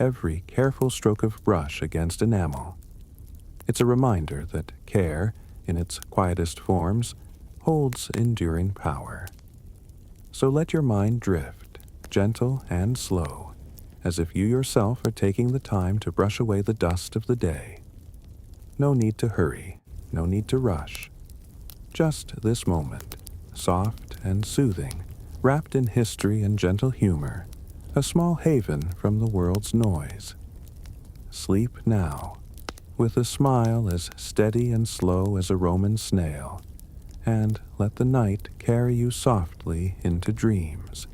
every careful stroke of brush against enamel. It's a reminder that care, in its quietest forms, holds enduring power. So let your mind drift, gentle and slow, as if you yourself are taking the time to brush away the dust of the day. No need to hurry, no need to rush. Just this moment, soft and soothing, wrapped in history and gentle humor, a small haven from the world's noise. Sleep now, with a smile as steady and slow as a Roman snail, and let the night carry you softly into dreams.